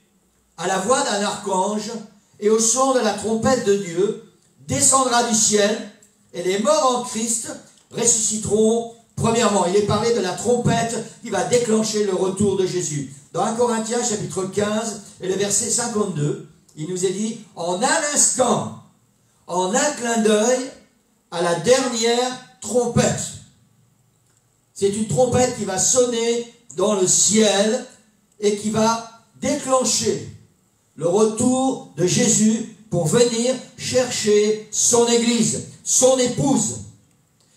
S3: à la voix d'un archange et au son de la trompette de Dieu, descendra du ciel, et les morts en Christ ressusciteront premièrement. » Il est parlé de la trompette qui va déclencher le retour de Jésus. Dans 1 Corinthiens, chapitre 15, et le verset 52, il nous est dit, en un instant, en un clin d'œil, à la dernière trompette. C'est une trompette qui va sonner dans le ciel et qui va déclencher le retour de Jésus pour venir chercher son Église, son épouse.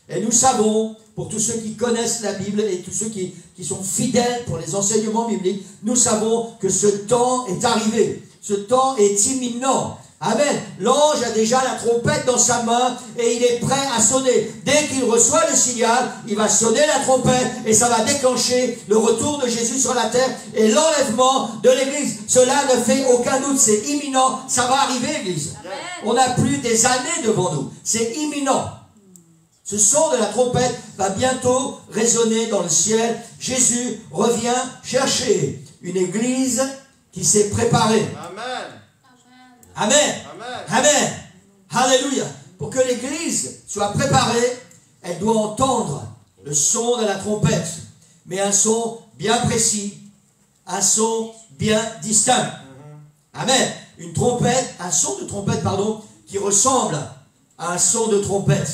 S3: Et nous savons, pour tous ceux qui connaissent la Bible et tous ceux qui sont fidèles pour les enseignements bibliques, nous savons que ce temps est arrivé. Ce temps est imminent. Amen. L'ange a déjà la trompette dans sa main et il est prêt à sonner. Dès qu'il reçoit le signal, il va sonner la trompette et ça va déclencher le retour de Jésus sur la terre et l'enlèvement de l'Église. Cela ne fait aucun doute, c'est imminent. Ça va arriver, l'Église. On n'a plus des années devant nous. C'est imminent. Ce son de la trompette va bientôt résonner dans le ciel. Jésus revient chercher une Église qui s'est préparée. Amen. Amen. Amen. Amen. Alléluia. Pour que l'Église soit préparée, elle doit entendre le son de la trompette, mais un son bien précis, un son bien distinct. Amen. Une trompette, un son de trompette, pardon, qui ressemble à un son de trompette.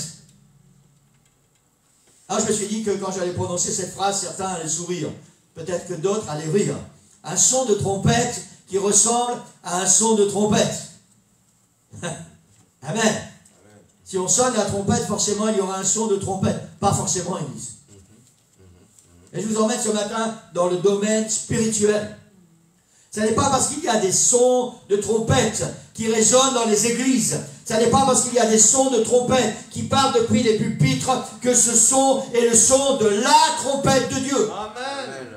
S3: Alors je me suis dit que quand j'allais prononcer cette phrase, certains allaient sourire. Peut-être que d'autres allaient rire. Un son de trompette qui ressemble à un son de trompette. Amen. Si on sonne la trompette, forcément il y aura un son de trompette. Pas forcément, ils disent. Et je vous emmène ce matin dans le domaine spirituel. Ce n'est pas parce qu'il y a des sons de trompette qui résonnent dans les églises. Ce n'est pas parce qu'il y a des sons de trompette qui partent depuis les pupitres que ce son est le son de la trompette de Dieu.
S2: Amen.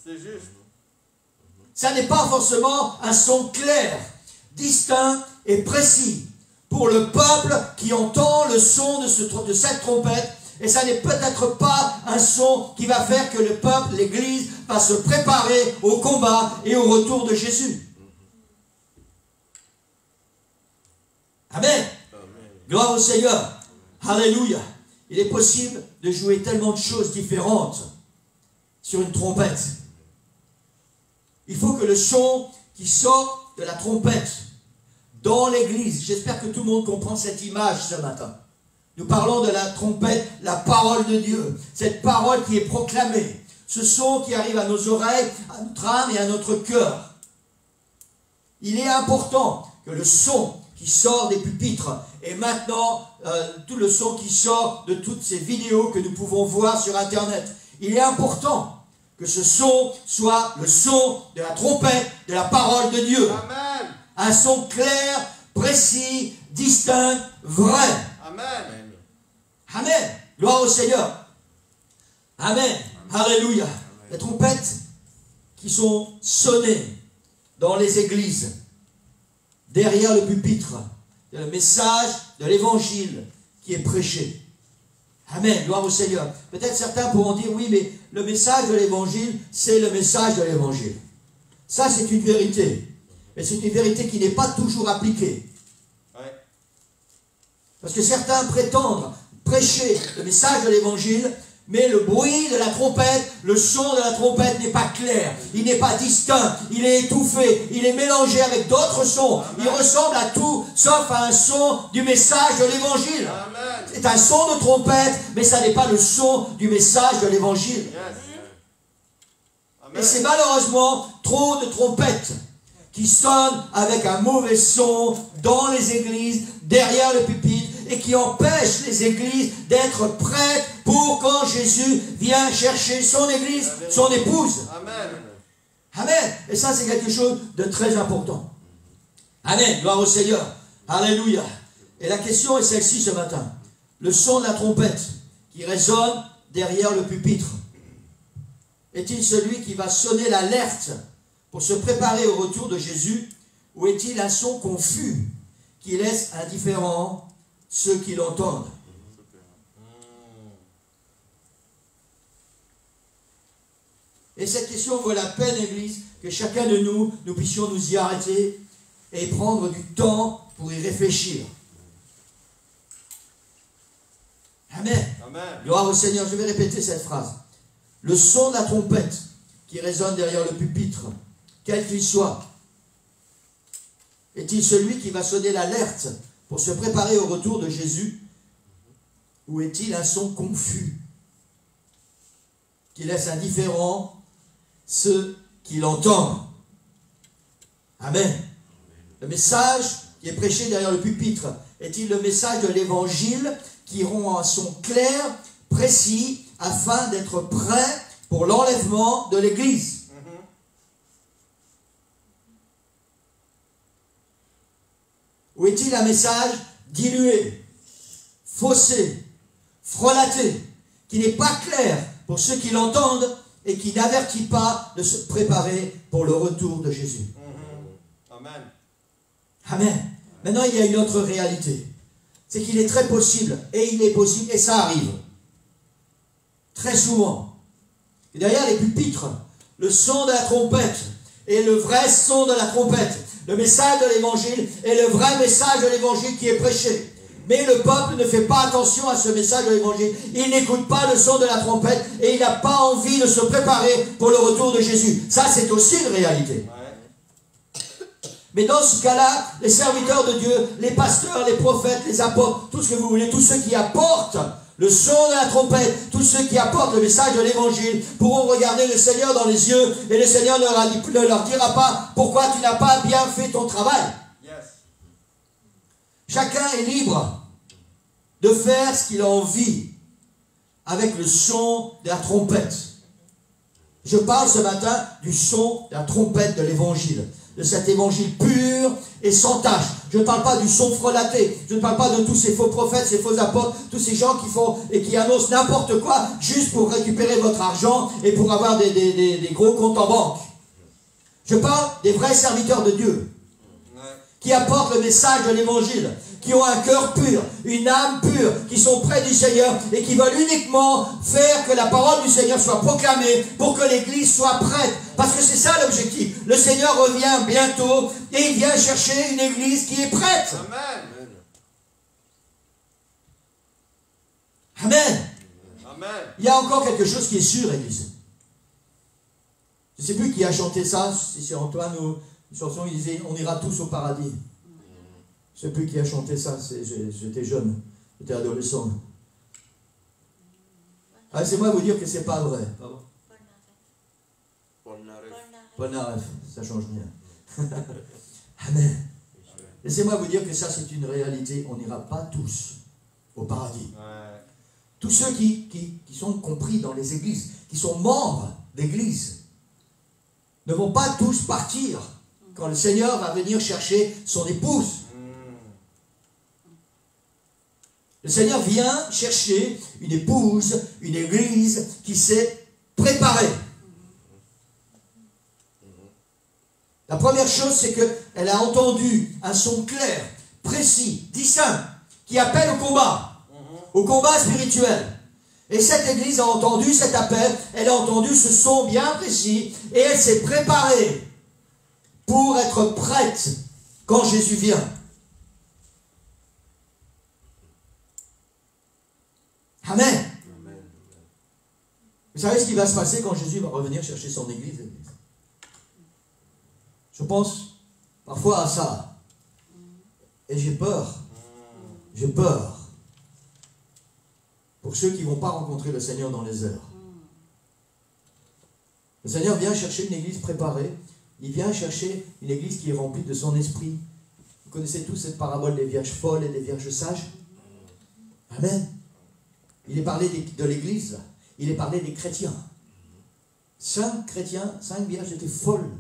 S2: C'est juste.
S3: Ça n'est pas forcément un son clair, distinct et précis pour le peuple qui entend le son de cette trompette. Et ça n'est peut-être pas un son qui va faire que le peuple, l'Église, va se préparer au combat et au retour de Jésus. Amen. Amen. Gloire au Seigneur. Alléluia. Il est possible de jouer tellement de choses différentes sur une trompette. Il faut que le son qui sort de la trompette dans l'église. J'espère que tout le monde comprend cette image ce matin. Nous parlons de la trompette, la parole de Dieu. Cette parole qui est proclamée. Ce son qui arrive à nos oreilles, à notre âme et à notre cœur. Il est important que le son qui sort des pupitres et maintenant tout le son qui sort de toutes ces vidéos que nous pouvons voir sur Internet. Il est important que ce son soit le son de la trompette, de la parole de Dieu.
S2: Amen.
S3: Un son clair, précis, distinct, vrai.
S2: Amen.
S3: Amen. Gloire au Seigneur. Amen. Alléluia. Les trompettes qui sont sonnées dans les églises, derrière le pupitre, c'est le message de l'évangile qui est prêché. Amen. Gloire au Seigneur. Peut-être certains pourront dire, oui, mais le message de l'évangile, c'est le message de l'évangile. Ça, c'est une vérité. Mais c'est une vérité qui n'est pas toujours appliquée.
S2: Ouais.
S3: Parce que certains prétendent prêcher le message de l'évangile, mais le bruit de la trompette, le son de la trompette n'est pas clair, il n'est pas distinct, il est étouffé, il est mélangé avec d'autres sons. Amen. Il ressemble à tout, sauf à un son du message de l'évangile. C'est un son de trompette, mais ça n'est pas le son du message de l'évangile. Yes. Et c'est malheureusement trop de trompettes qui sonnent avec un mauvais son dans les églises, derrière le pupitre, et qui empêchent les églises d'être prêtes pour quand Jésus vient chercher son église, son épouse.
S2: Amen.
S3: Amen. Et ça, c'est quelque chose de très important. Amen. Gloire au Seigneur. Alléluia. Et la question est celle-ci ce matin. Le son de la trompette qui résonne derrière le pupitre, est-il celui qui va sonner l'alerte pour se préparer au retour de Jésus, ou est-il un son confus qui laisse indifférents ceux qui l'entendent? Et cette question vaut la peine, Église, que chacun de nous puissions nous y arrêter et prendre du temps pour y réfléchir. Amen.
S2: Amen.
S3: Gloire au Seigneur. Je vais répéter cette phrase. Le son de la trompette qui résonne derrière le pupitre, quel qu'il soit, est-il celui qui va sonner l'alerte pour se préparer au retour de Jésus, ou est-il un son confus qui laisse indifférents ceux qui l'entendent? Amen. Le message qui est prêché derrière le pupitre, est-il le message de l'évangile qui rend un son clair, précis, afin d'être prêt pour l'enlèvement de l'Église? Ou est-il un message dilué, faussé, frelaté, qui n'est pas clair pour ceux qui l'entendent et qui n'avertit pas de se préparer pour le retour de Jésus?
S2: Amen.
S3: Amen. Maintenant, il y a une autre réalité. C'est qu'il est très possible, et il est possible, et ça arrive, très souvent, et derrière les pupitres, le son de la trompette est le vrai son de la trompette. Le message de l'évangile est le vrai message de l'évangile qui est prêché. Mais le peuple ne fait pas attention à ce message de l'évangile. Il n'écoute pas le son de la trompette et il n'a pas envie de se préparer pour le retour de Jésus. Ça, c'est aussi une réalité. Mais dans ce cas-là, les serviteurs de Dieu, les pasteurs, les prophètes, les apôtres, tout ce que vous voulez, tous ceux qui apportent le son de la trompette, tous ceux qui apportent le message de l'évangile pourront regarder le Seigneur dans les yeux et le Seigneur ne leur dira pas pourquoi tu n'as pas bien fait ton travail.
S2: Yes.
S3: Chacun est libre de faire ce qu'il a envie avec le son de la trompette. Je parle ce matin du son de la trompette de l'évangile, de cet évangile pur et sans tache. Je ne parle pas du son frelaté, je ne parle pas de tous ces faux prophètes, ces faux apôtres, tous ces gens qui font et qui annoncent n'importe quoi juste pour récupérer votre argent et pour avoir des gros comptes en banque. Je parle des vrais serviteurs de Dieu qui apportent le message de l'évangile, qui ont un cœur pur, une âme pure, qui sont près du Seigneur et qui veulent uniquement faire que la parole du Seigneur soit proclamée pour que l'Église soit prête. Parce que c'est ça l'objectif. Le Seigneur revient bientôt et il vient chercher une Église qui est prête.
S2: Amen.
S3: Amen.
S2: Amen.
S3: Il y a encore quelque chose qui est sûr, Église. Je ne sais plus qui a chanté ça, si c'est Antoine ou une chanson, il disait « On ira tous au paradis ». Je ne sais plus qui a chanté ça, j'étais jeune, j'étais adolescent. Ah, laissez-moi vous dire que c'est pas vrai. Pardon. Polnareff, ça change rien. Amen. Laissez-moi vous dire que ça c'est une réalité, on n'ira pas tous au paradis.
S2: Ouais.
S3: Tous ceux qui sont compris dans les églises, qui sont membres d'églises, ne vont pas tous partir quand le Seigneur va venir chercher son épouse. Le Seigneur vient chercher une épouse, une église qui s'est préparée. La première chose, c'est qu'elle a entendu un son clair, précis, distinct, qui appelle au combat spirituel. Et cette église a entendu cet appel, elle a entendu ce son bien précis, et elle s'est préparée pour être prête quand Jésus vient. Amen. Vous savez ce qui va se passer quand Jésus va revenir chercher son église? Je pense parfois à ça. Et j'ai peur. J'ai peur pour ceux qui ne vont pas rencontrer le Seigneur dans les heures. Le Seigneur vient chercher une église préparée. Il vient chercher une église qui est remplie de son esprit. Vous connaissez tous cette parabole des vierges folles et des vierges sages? Amen. Il est parlé de l'église. Il est parlé des chrétiens. 5 chrétiens, 5 vierges étaient folles.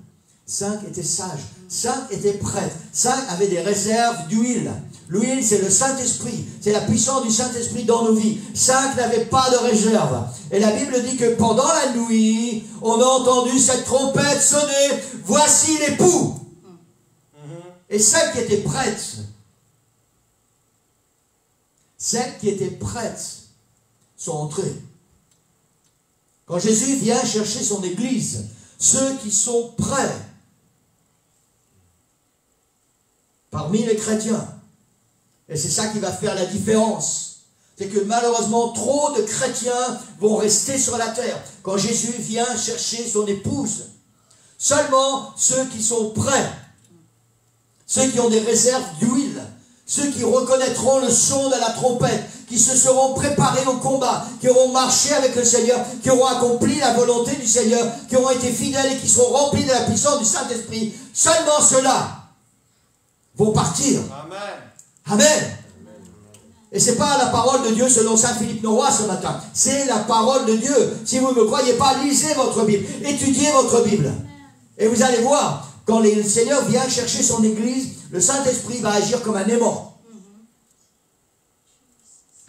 S3: 5 étaient sages, 5 étaient prêtres, 5 avaient des réserves d'huile. L'huile, c'est le Saint-Esprit, c'est la puissance du Saint-Esprit dans nos vies. 5 n'avaient pas de réserve. Et la Bible dit que pendant la nuit, on a entendu cette trompette sonner, voici l'époux. Et 5 qui étaient prêtes, 5 qui étaient prêtes sont entrés. Quand Jésus vient chercher son église, ceux qui sont prêts, parmi les chrétiens, et c'est ça qui va faire la différence, c'est que malheureusement trop de chrétiens vont rester sur la terre. Quand Jésus vient chercher son épouse, seulement ceux qui sont prêts, ceux qui ont des réserves d'huile, ceux qui reconnaîtront le son de la trompette, qui se seront préparés au combat, qui auront marché avec le Seigneur, qui auront accompli la volonté du Seigneur, qui auront été fidèles et qui seront remplis de la puissance du Saint-Esprit, seulement ceux-là vont partir.
S2: Amen.
S3: Amen. Et ce n'est pas la parole de Dieu selon Saint Philippe Noroy ce matin. C'est la parole de Dieu. Si vous ne me croyez pas, lisez votre Bible. Étudiez votre Bible. Et vous allez voir, quand le Seigneur vient chercher son église, le Saint-Esprit va agir comme un aimant.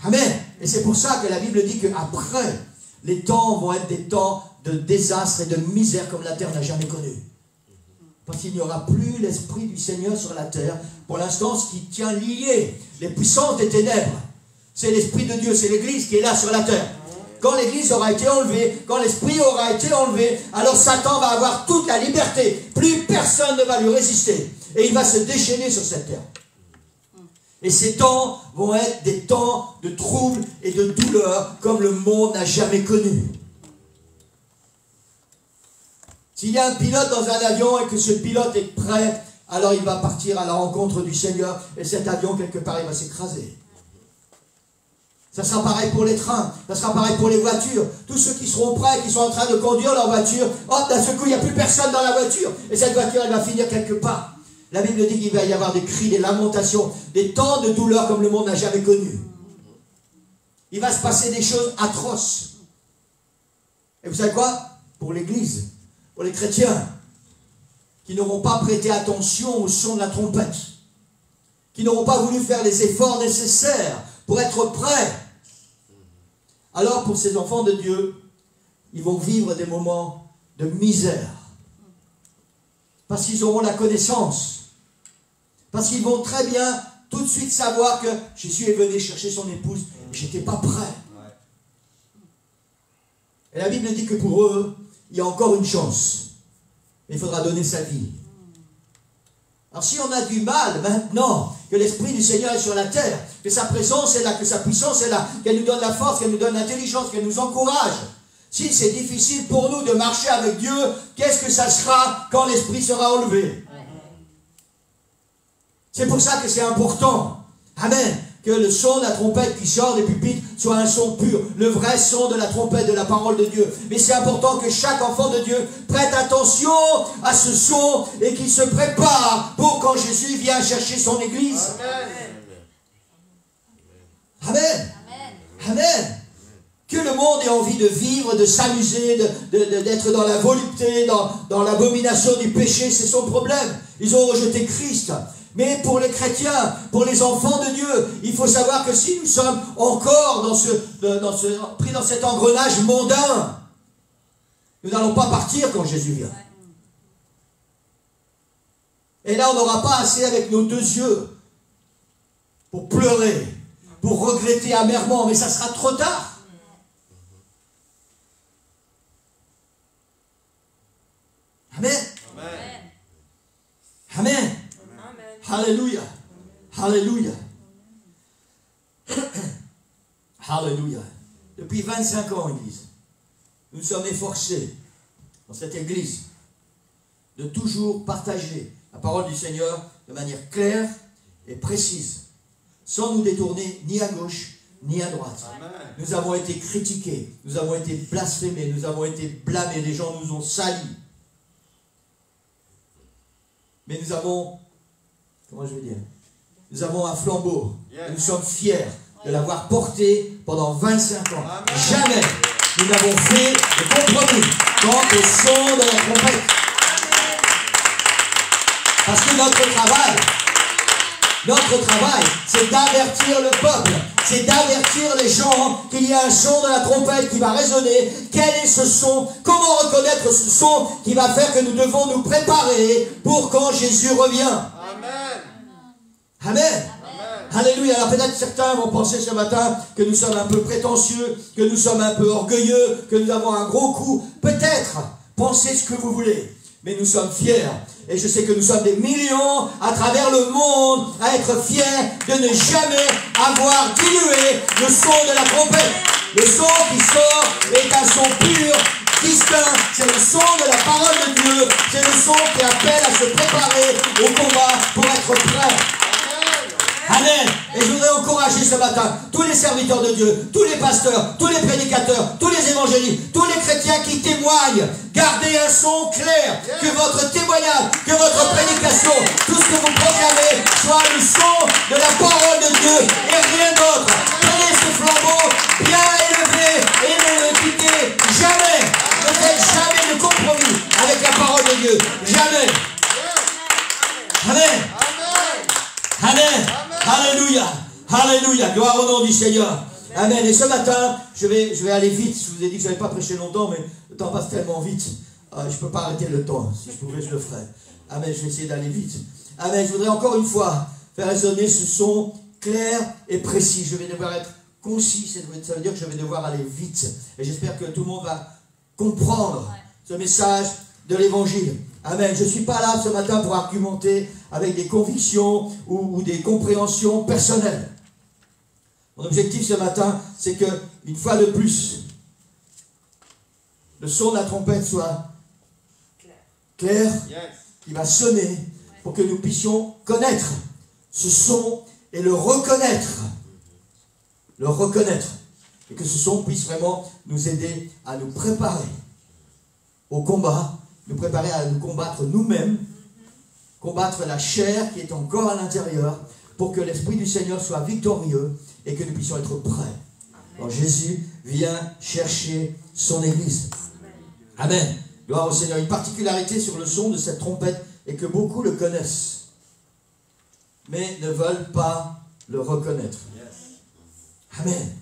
S3: Amen. Et c'est pour ça que la Bible dit qu'après, les temps vont être des temps de désastre et de misère comme la terre n'a jamais connu. Parce qu'il n'y aura plus l'Esprit du Seigneur sur la terre. Pour l'instant, ce qui tient lié les puissances des ténèbres, c'est l'Esprit de Dieu, c'est l'Église qui est là sur la terre. Quand l'Église aura été enlevée, quand l'Esprit aura été enlevé, alors Satan va avoir toute la liberté. Plus personne ne va lui résister. Et il va se déchaîner sur cette terre. Et ces temps vont être des temps de troubles et de douleurs comme le monde n'a jamais connu. S'il y a un pilote dans un avion et que ce pilote est prêt, alors il va partir à la rencontre du Seigneur et cet avion, quelque part, il va s'écraser. Ça sera pareil pour les trains, ça sera pareil pour les voitures. Tous ceux qui seront prêts, qui sont en train de conduire leur voiture, hop, d'un seul coup, il n'y a plus personne dans la voiture. Et cette voiture, elle va finir quelque part. La Bible dit qu'il va y avoir des cris, des lamentations, des temps de douleur comme le monde n'a jamais connu. Il va se passer des choses atroces. Et vous savez quoi? Pour l'Église, pour les chrétiens, qui n'auront pas prêté attention au son de la trompette, qui n'auront pas voulu faire les efforts nécessaires pour être prêts, alors pour ces enfants de Dieu, ils vont vivre des moments de misère. Parce qu'ils auront la connaissance. Parce qu'ils vont très bien tout de suite savoir que Jésus est venu chercher son épouse et je n'étais pas prêt. Et la Bible dit que pour eux, il y a encore une chance. Il faudra donner sa vie. Alors si on a du mal maintenant, que l'Esprit du Seigneur est sur la terre, que sa présence est là, que sa puissance est là, qu'elle nous donne la force, qu'elle nous donne l'intelligence, qu'elle nous encourage. Si c'est difficile pour nous de marcher avec Dieu, qu'est-ce que ça sera quand l'Esprit sera enlevé? C'est pour ça que c'est important. Amen. Que le son de la trompette qui sort des pupitres soit un son pur, le vrai son de la trompette de la parole de Dieu. Mais c'est important que chaque enfant de Dieu prête attention à ce son et qu'il se prépare pour quand Jésus vient chercher son église. Amen. Amen. Amen. Que le monde ait envie de vivre, de s'amuser, d'être dans la volupté, dans l'abomination du péché, c'est son problème. Ils ont rejeté Christ. Mais pour les chrétiens, pour les enfants de Dieu, il faut savoir que si nous sommes encore pris dans cet engrenage mondain, nous n'allons pas partir quand Jésus vient. Et là, on n'aura pas assez avec nos deux yeux pour pleurer, pour regretter amèrement, mais ça sera trop tard. Amen. Amen. Amen. Alléluia. Alléluia. Alléluia. Depuis 25 ans, Église, nous sommes efforcés dans cette Église de toujours partager la parole du Seigneur de manière claire et précise, sans nous détourner ni à gauche ni à droite. Amen. Nous avons été critiqués, nous avons été blasphémés, nous avons été blâmés, les gens nous ont salis. Mais nous avons, comment je vais dire, nous avons un flambeau. Yes. Et nous sommes fiers de l'avoir porté pendant 25 ans. Amen. Jamais nous n'avons fait de compromis dans le son de la trompette. Parce que notre travail, c'est d'avertir le peuple, c'est d'avertir les gens qu'il y a un son de la trompette qui va résonner. Quel est ce son? Comment reconnaître ce son qui va faire que nous devons nous préparer pour quand Jésus revient? Amen. Amen. Amen. Alléluia. Alors peut-être certains vont penser ce matin que nous sommes un peu prétentieux, que nous sommes un peu orgueilleux, que nous avons un gros coup. Peut-être, pensez ce que vous voulez. Mais nous sommes fiers. Et je sais que nous sommes des millions à travers le monde à être fiers de ne jamais avoir dilué le son de la trompette. Le son qui sort est un son pur, distinct. C'est le son de la parole de Dieu. C'est le son qui appelle à se préparer au combat pour être prêt. Amen. Et je voudrais encourager ce matin tous les serviteurs de Dieu, tous les pasteurs, tous les prédicateurs, tous les évangélistes, tous les chrétiens qui témoignent. Gardez un son clair, que votre témoignage, que votre prédication, tout ce que vous proclamez soit le son de la parole de Dieu et rien d'autre. Prenez ce flambeau bien élevé et ne le quittez jamais. Ne faites jamais de compromis avec la parole de Dieu. Jamais. Amen. Amen. Alléluia. Alléluia. Gloire au nom du Seigneur. Amen. Et ce matin, je vais aller vite. Je vous ai dit que je n'allais pas prêcher longtemps, mais le temps passe tellement vite. Je ne peux pas arrêter le temps. Si je pouvais, je le ferais. Amen. Je vais essayer d'aller vite. Amen. Je voudrais encore une fois faire résonner ce son clair et précis. Je vais devoir être concis. Ça veut dire que je vais devoir aller vite. Et j'espère que tout le monde va comprendre ce message de l'évangile. Amen. Je ne suis pas là ce matin pour argumenter avec des convictions ou des compréhensions personnelles. Mon objectif ce matin, c'est que, une fois de plus, le son de la trompette soit clair, qui va sonner pour que nous puissions connaître ce son et le reconnaître. Le reconnaître. Et que ce son puisse vraiment nous aider à nous préparer au combat, nous préparer à nous combattre nous-mêmes, combattre la chair qui est encore à l'intérieur, pour que l'Esprit du Seigneur soit victorieux et que nous puissions être prêts. Alors Jésus vient chercher son Église. Amen. Gloire au Seigneur. Une particularité sur le son de cette trompette est que beaucoup le connaissent, mais ne veulent pas le reconnaître. Amen.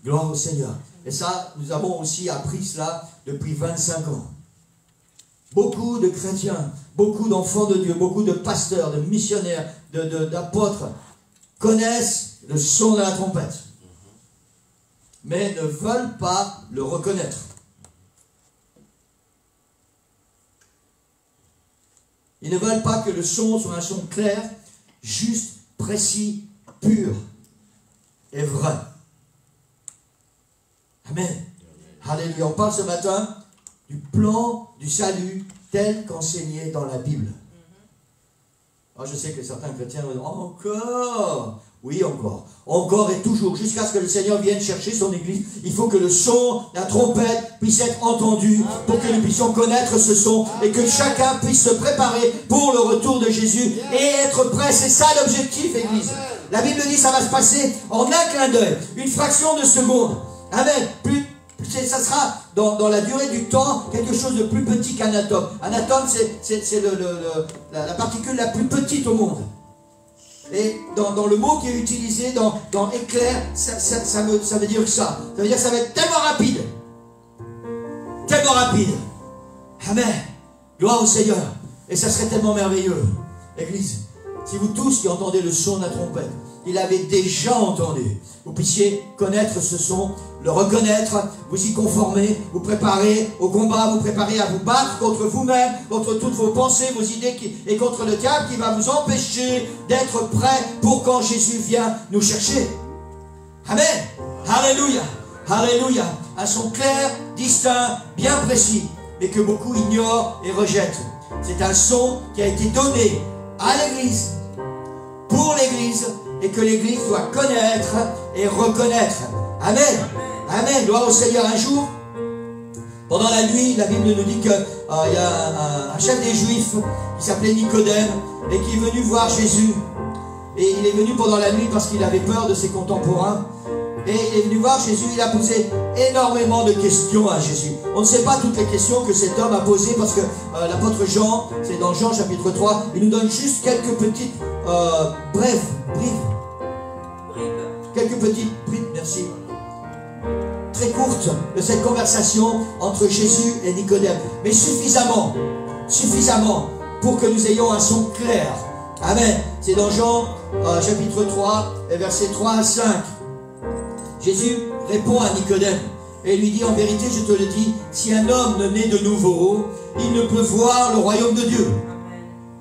S3: Gloire au Seigneur. Et ça, nous avons aussi appris cela depuis 25 ans. Beaucoup de chrétiens, beaucoup d'enfants de Dieu, beaucoup de pasteurs, de missionnaires, d'apôtres connaissent le son de la trompette, mais ne veulent pas le reconnaître. Ils ne veulent pas que le son soit un son clair, juste, précis, pur et vrai. Amen. Alléluia. On parle ce matin du plan du salut tel qu'enseigné dans la Bible. Alors je sais que certains chrétiens vont dire, encore. Oui, encore. Encore et toujours, jusqu'à ce que le Seigneur vienne chercher son Église. Il faut que le son, la trompette puisse être entendu pour que nous puissions connaître ce son et que chacun puisse se préparer pour le retour de Jésus et être prêt. C'est ça l'objectif, Église. La Bible dit ça va se passer en un clin d'œil, une fraction de seconde. Amen. Ça sera dans la durée du temps quelque chose de plus petit qu'un atome. Un atome, c'est la particule la plus petite au monde. Et dans le mot qui est utilisé dans éclair, ça veut dire ça. Ça veut dire que ça va être tellement rapide. Tellement rapide. Amen. Gloire au Seigneur. Et ça serait tellement merveilleux. Église, si vous tous qui entendez le son de la trompette, il l'avez déjà entendu, vous puissiez connaître ce son, le reconnaître, vous y conformer, vous préparer au combat, vous préparer à vous battre contre vous-même, contre toutes vos pensées, vos idées et contre le diable qui va vous empêcher d'être prêt pour quand Jésus vient nous chercher. Amen. Alléluia. Alléluia. Un son clair, distinct, bien précis, mais que beaucoup ignorent et rejettent. C'est un son qui a été donné à l'Église, pour l'Église, et que l'Église doit connaître et reconnaître. Amen. Amen. Gloire au Seigneur. Un jour, pendant la nuit, la Bible nous dit qu'il y a un chef des Juifs qui s'appelait Nicodème et qui est venu voir Jésus. Et il est venu pendant la nuit parce qu'il avait peur de ses contemporains. Et il est venu voir Jésus, il a posé énormément de questions à Jésus. On ne sait pas toutes les questions que cet homme a posées parce que l'apôtre Jean, c'est dans Jean chapitre 3, il nous donne juste quelques petites brides. Quelques petites brides, merci. Très courtes de cette conversation entre Jésus et Nicodème. Mais suffisamment pour que nous ayons un son clair. Amen. C'est dans Jean chapitre 3, et versets 3 à 5. Jésus répond à Nicodème et lui dit, en vérité, je te le dis, si un homme ne naît de nouveau, il ne peut voir le royaume de Dieu.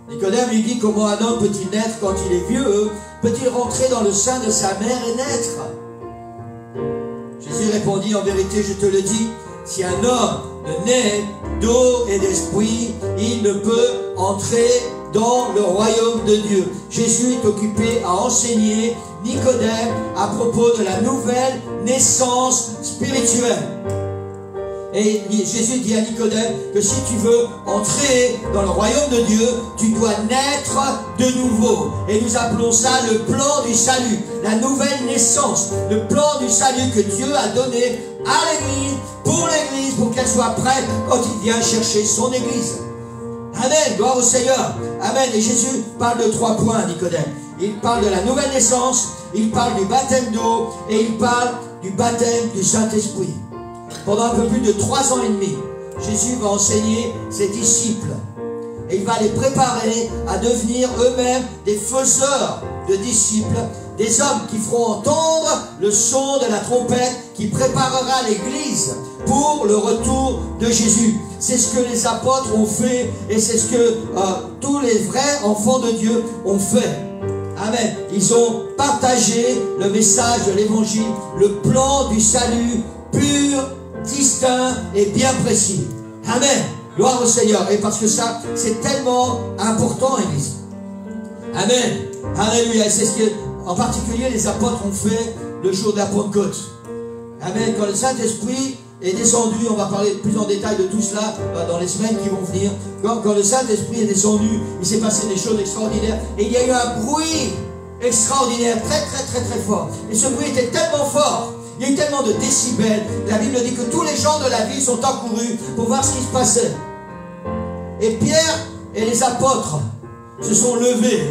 S3: Nicodème lui dit, comment un homme peut-il naître quand il est vieux? Peut-il rentrer dans le sein de sa mère et naître? Jésus répondit, en vérité, je te le dis, si un homme ne naît d'eau et d'esprit, il ne peut entrer dans le royaume de Dieu. Jésus est occupé à enseigner Nicodème à propos de la nouvelle naissance spirituelle. Et Jésus dit à Nicodème que si tu veux entrer dans le royaume de Dieu, tu dois naître de nouveau. Et nous appelons ça le plan du salut, la nouvelle naissance, le plan du salut que Dieu a donné à l'Église, pour qu'elle soit prête quand il vient chercher son Église. Amen, gloire au Seigneur. Amen. Et Jésus parle de 3 points à Nicodème. Il parle de la nouvelle naissance, il parle du baptême d'eau et il parle du baptême du Saint-Esprit. Pendant un peu plus de 3 ans et demi, Jésus va enseigner ses disciples et il va les préparer à devenir eux-mêmes des faiseurs de disciples, des hommes qui feront entendre le son de la trompette qui préparera l'Église pour le retour de Jésus. C'est ce que les apôtres ont fait et c'est ce que tous les vrais enfants de Dieu ont fait. Amen. Ils ont partagé le message de l'Évangile, le plan du salut pur, distinct et bien précis. Amen. Gloire au Seigneur. Et parce que ça, c'est tellement important, Église. Amen. Alléluia. C'est ce que, en particulier, les apôtres ont fait le jour de la Pentecôte. Amen. Quand le Saint-Esprit est descendu, on va parler plus en détail de tout cela dans les semaines qui vont venir. Quand le Saint-Esprit est descendu, il s'est passé des choses extraordinaires. Et il y a eu un bruit extraordinaire, très fort. Et ce bruit était tellement fort, il y a eu tellement de décibels. La Bible dit que tous les gens de la ville sont accourus pour voir ce qui se passait. Et Pierre et les apôtres se sont levés.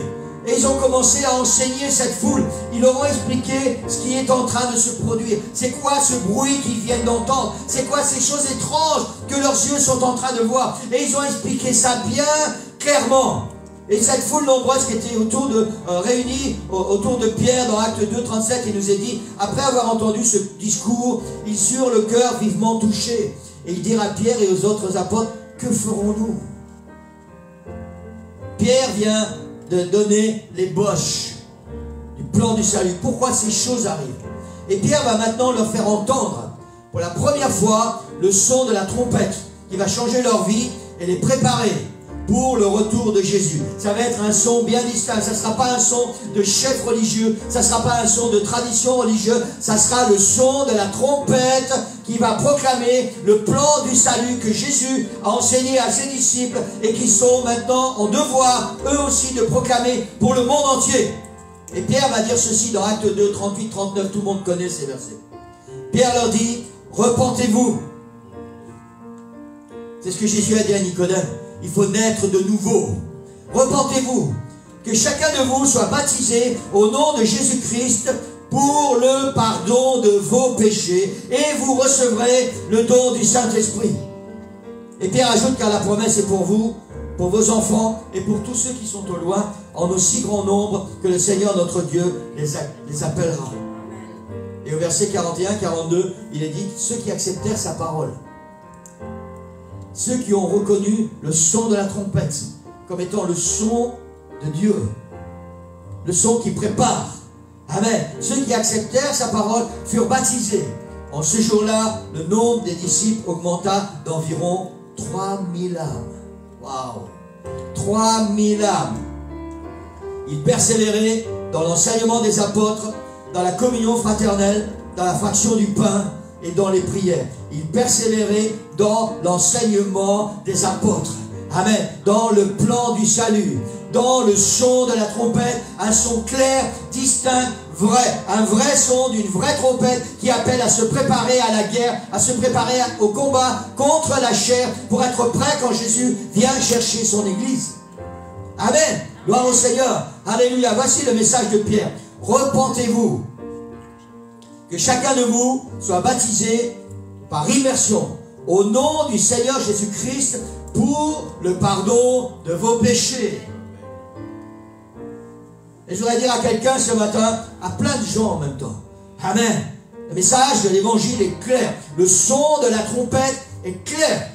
S3: Et ils ont commencé à enseigner cette foule. Ils leur ont expliqué ce qui est en train de se produire. C'est quoi ce bruit qu'ils viennent d'entendre? C'est quoi ces choses étranges que leurs yeux sont en train de voir? Et ils ont expliqué ça bien clairement. Et cette foule nombreuse qui était réunie autour de Pierre dans Acte 2, 37, il nous est dit, après avoir entendu ce discours, ils eurent le cœur vivement touché. Et ils dirent à Pierre et aux autres apôtres, que ferons-nous? Pierre vient de donner l'ébauche du plan du salut. Pourquoi ces choses arrivent? Et Pierre va maintenant leur faire entendre pour la première fois le son de la trompette qui va changer leur vie et les préparer pour le retour de Jésus. Ça va être un son bien distinct. Ça ne sera pas un son de chef religieux. Ça ne sera pas un son de tradition religieuse. Ça sera le son de la trompette qui va proclamer le plan du salut que Jésus a enseigné à ses disciples et qui sont maintenant en devoir, eux aussi, de proclamer pour le monde entier. Et Pierre va dire ceci dans Actes 2, 38, 39. Tout le monde connaît ces versets. Pierre leur dit, repentez-vous. C'est ce que Jésus a dit à Nicodème. Il faut naître de nouveau. Repentez-vous. Que chacun de vous soit baptisé au nom de Jésus-Christ pour le pardon de vos péchés et vous recevrez le don du Saint-Esprit. Et Pierre ajoute car la promesse est pour vous, pour vos enfants et pour tous ceux qui sont au loin, en aussi grand nombre que le Seigneur notre Dieu les appellera. Et au verset 41-42, il est dit ceux qui acceptèrent sa parole. Ceux qui ont reconnu le son de la trompette comme étant le son de Dieu. Le son qui prépare. Amen. Ceux qui acceptèrent sa parole furent baptisés. En ce jour-là, le nombre des disciples augmenta d'environ 3000 âmes. Waouh! 3000 âmes. Ils persévéraient dans l'enseignement des apôtres, dans la communion fraternelle, dans la fraction du pain et dans les prières. Ils persévéraient dans l'enseignement des apôtres. Amen. Dans le plan du salut, dans le son de la trompette, un son clair, distinct, vrai. Un vrai son d'une vraie trompette qui appelle à se préparer à la guerre, à se préparer au combat contre la chair pour être prêt quand Jésus vient chercher son église. Amen. Gloire au Seigneur. Alléluia. Voici le message de Pierre. Repentez-vous. Que chacun de vous soit baptisé par immersion au nom du Seigneur Jésus-Christ pour le pardon de vos péchés. Et je voudrais dire à quelqu'un ce matin, à plein de gens en même temps. Amen. Le message de l'évangile est clair. Le son de la trompette est clair.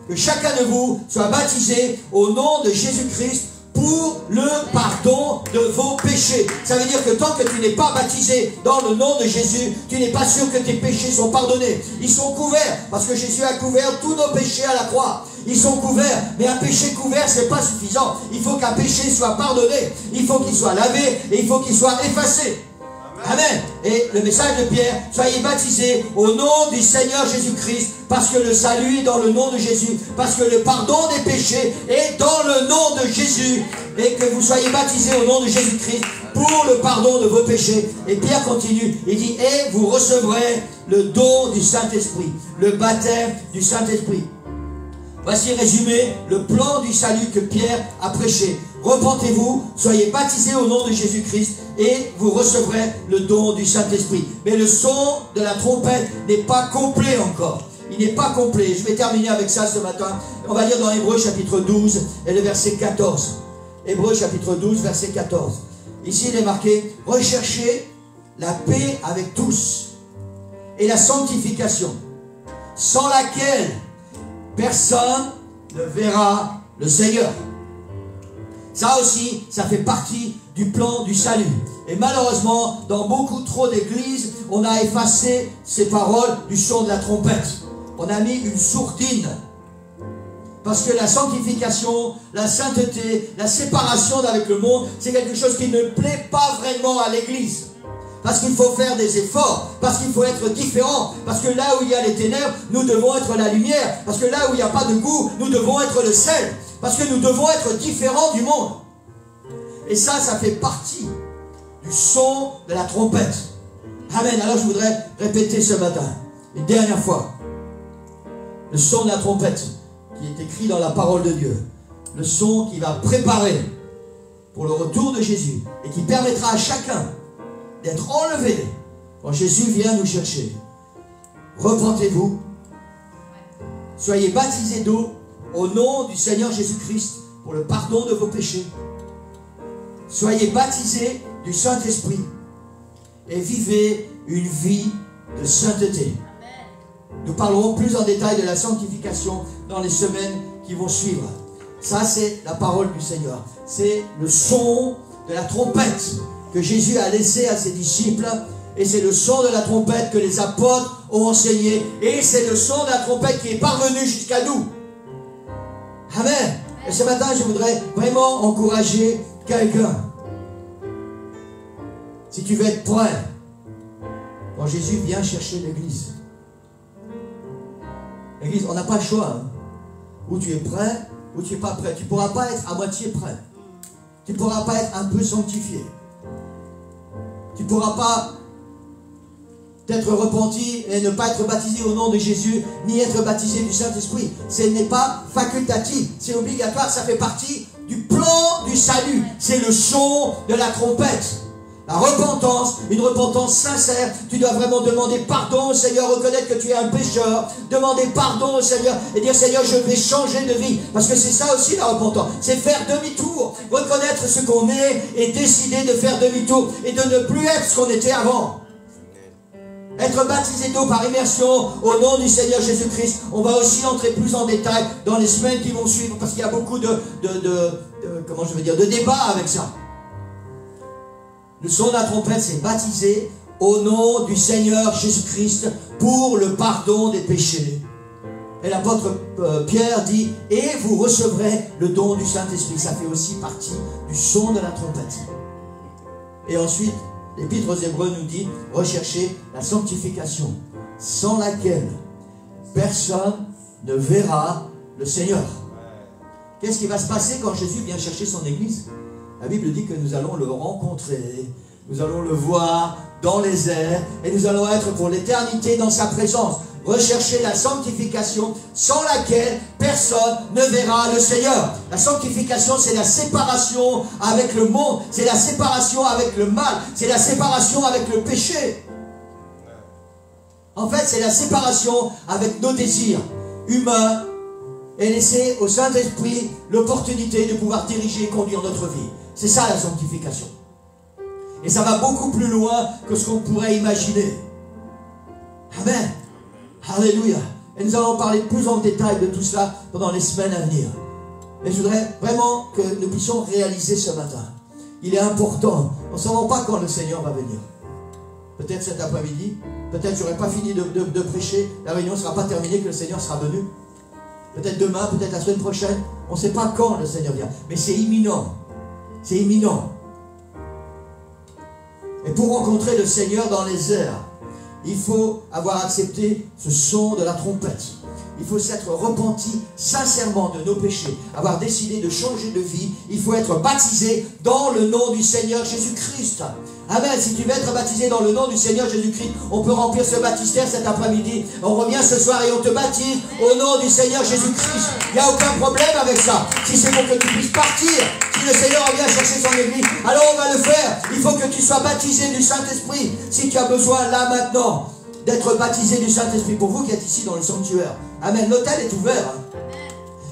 S3: Que chacun de vous soit baptisé au nom de Jésus-Christ pour le pardon de vos péchés. Ça veut dire que tant que tu n'es pas baptisé dans le nom de Jésus, tu n'es pas sûr que tes péchés sont pardonnés. Ils sont couverts parce que Jésus a couvert tous nos péchés à la croix. Ils sont couverts, mais un péché couvert, c'est pas suffisant. Il faut qu'un péché soit pardonné, il faut qu'il soit lavé et il faut qu'il soit effacé. Amen. Et le message de Pierre, soyez baptisés au nom du Seigneur Jésus-Christ, parce que le salut est dans le nom de Jésus, parce que le pardon des péchés est dans le nom de Jésus, et que vous soyez baptisés au nom de Jésus-Christ pour le pardon de vos péchés. Et Pierre continue, il dit, et vous recevrez le don du Saint-Esprit, le baptême du Saint-Esprit. Voici résumé le plan du salut que Pierre a prêché. Repentez-vous, soyez baptisés au nom de Jésus-Christ et vous recevrez le don du Saint-Esprit. Mais le son de la trompette n'est pas complet encore. Il n'est pas complet. Je vais terminer avec ça ce matin. On va lire dans Hébreux chapitre 12 et le verset 14. Hébreux chapitre 12, verset 14. Ici il est marqué, recherchez la paix avec tous et la sanctification, sans laquelle personne ne verra le Seigneur. Ça aussi, ça fait partie du plan du salut. Et malheureusement, dans beaucoup trop d'églises, on a effacé ces paroles du son de la trompette. On a mis une sourdine. Parce que la sanctification, la sainteté, la séparation avec le monde, c'est quelque chose qui ne plaît pas vraiment à l'église. Parce qu'il faut faire des efforts, parce qu'il faut être différent, parce que là où il y a les ténèbres, nous devons être la lumière, parce que là où il n'y a pas de goût, nous devons être le sel, parce que nous devons être différents du monde. Et ça fait partie du son de la trompette. Amen. Alors je voudrais répéter ce matin, une dernière fois, le son de la trompette qui est écrit dans la parole de Dieu, le son qui va préparer pour le retour de Jésus et qui permettra à chacun d'être enlevé quand Jésus vient nous chercher. Repentez-vous, soyez baptisés d'eau au nom du Seigneur Jésus-Christ pour le pardon de vos péchés. Soyez baptisés du Saint-Esprit et vivez une vie de sainteté. Nous parlerons plus en détail de la sanctification dans les semaines qui vont suivre. Ça, c'est la parole du Seigneur. C'est le son de la trompette que Jésus a laissé à ses disciples, et c'est le son de la trompette que les apôtres ont enseigné, et c'est le son de la trompette qui est parvenu jusqu'à nous. Amen. Et ce matin, je voudrais vraiment encourager quelqu'un. Si tu veux être prêt, quand Jésus vient chercher l'église. L'église, on n'a pas le choix. Hein. Ou tu es prêt, ou tu n'es pas prêt. Tu ne pourras pas être à moitié prêt. Tu ne pourras pas être un peu sanctifié. Tu ne pourras pas être repenti et ne pas être baptisé au nom de Jésus, ni être baptisé du Saint-Esprit. Ce n'est pas facultatif, c'est obligatoire, ça fait partie du plan du salut. C'est le son de la trompette. La repentance, une repentance sincère. Tu dois vraiment demander pardon au Seigneur, reconnaître que tu es un pécheur, demander pardon au Seigneur et dire Seigneur, je vais changer de vie. Parce que c'est ça aussi la repentance, c'est faire demi-tour, reconnaître ce qu'on est et décider de faire demi-tour et de ne plus être ce qu'on était avant. Être baptisé d'eau par immersion au nom du Seigneur Jésus-Christ. On va aussi entrer plus en détail dans les semaines qui vont suivre parce qu'il y a beaucoup de débats avec ça. Le son de la trompette, c'est baptisé au nom du Seigneur Jésus-Christ pour le pardon des péchés. Et l'apôtre Pierre dit, et vous recevrez le don du Saint-Esprit. Ça fait aussi partie du son de la trompette. Et ensuite, l'Épître aux Hébreux nous dit, recherchez la sanctification, sans laquelle personne ne verra le Seigneur. Qu'est-ce qui va se passer quand Jésus vient chercher son Église? La Bible dit que nous allons le rencontrer, nous allons le voir dans les airs, et nous allons être pour l'éternité dans sa présence. Recherchez la sanctification sans laquelle personne ne verra le Seigneur. La sanctification, c'est la séparation avec le monde, c'est la séparation avec le mal, c'est la séparation avec le péché. En fait, c'est la séparation avec nos désirs humains et laisser au Saint-Esprit l'opportunité de pouvoir diriger et conduire notre vie. C'est ça la sanctification. Et ça va beaucoup plus loin que ce qu'on pourrait imaginer. Amen. Alléluia. Et nous allons parler plus en détail de tout cela pendant les semaines à venir. Mais je voudrais vraiment que nous puissions réaliser ce matin. Il est important. On ne sait pas quand le Seigneur va venir. Peut-être cet après-midi. Peut-être je n'aurai pas fini de prêcher. La réunion ne sera pas terminée que le Seigneur sera venu. Peut-être demain, peut-être la semaine prochaine. On ne sait pas quand le Seigneur vient. Mais c'est imminent. C'est imminent. Et pour rencontrer le Seigneur dans les airs, il faut avoir accepté ce son de la trompette. Il faut s'être repenti sincèrement de nos péchés, avoir décidé de changer de vie. Il faut être baptisé dans le nom du Seigneur Jésus-Christ. Amen. Si tu veux être baptisé dans le nom du Seigneur Jésus-Christ, on peut remplir ce baptistère cet après-midi. On revient ce soir et on te baptise au nom du Seigneur Jésus-Christ. Il n'y a aucun problème avec ça. Si c'est pour que tu puisses partir, si le Seigneur revient chercher son église, alors on va le faire. Il faut que tu sois baptisé du Saint-Esprit. Si tu as besoin là maintenant d'être baptisé du Saint-Esprit, pour vous qui êtes ici dans le sanctuaire. Amen. L'hôtel est ouvert.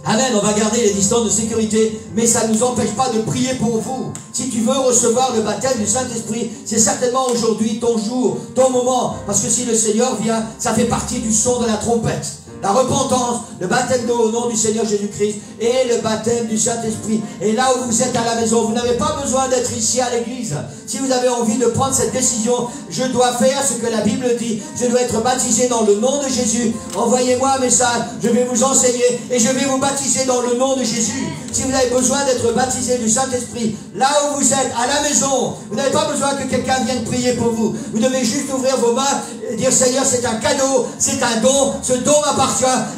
S3: Amen. On va garder les distances de sécurité, mais ça ne nous empêche pas de prier pour vous. Si tu veux recevoir le baptême du Saint-Esprit, c'est certainement aujourd'hui ton jour, ton moment. Parce que si le Seigneur vient, ça fait partie du son de la trompette. La repentance, le baptême d'eau au nom du Seigneur Jésus-Christ et le baptême du Saint-Esprit. Et là où vous êtes à la maison, vous n'avez pas besoin d'être ici à l'église. Si vous avez envie de prendre cette décision, je dois faire ce que la Bible dit. Je dois être baptisé dans le nom de Jésus. Envoyez-moi un message, je vais vous enseigner et je vais vous baptiser dans le nom de Jésus. Si vous avez besoin d'être baptisé du Saint-Esprit, là où vous êtes, à la maison, vous n'avez pas besoin que quelqu'un vienne prier pour vous. Vous devez juste ouvrir vos mains et dire Seigneur, c'est un cadeau, c'est un don, ce don m'appartient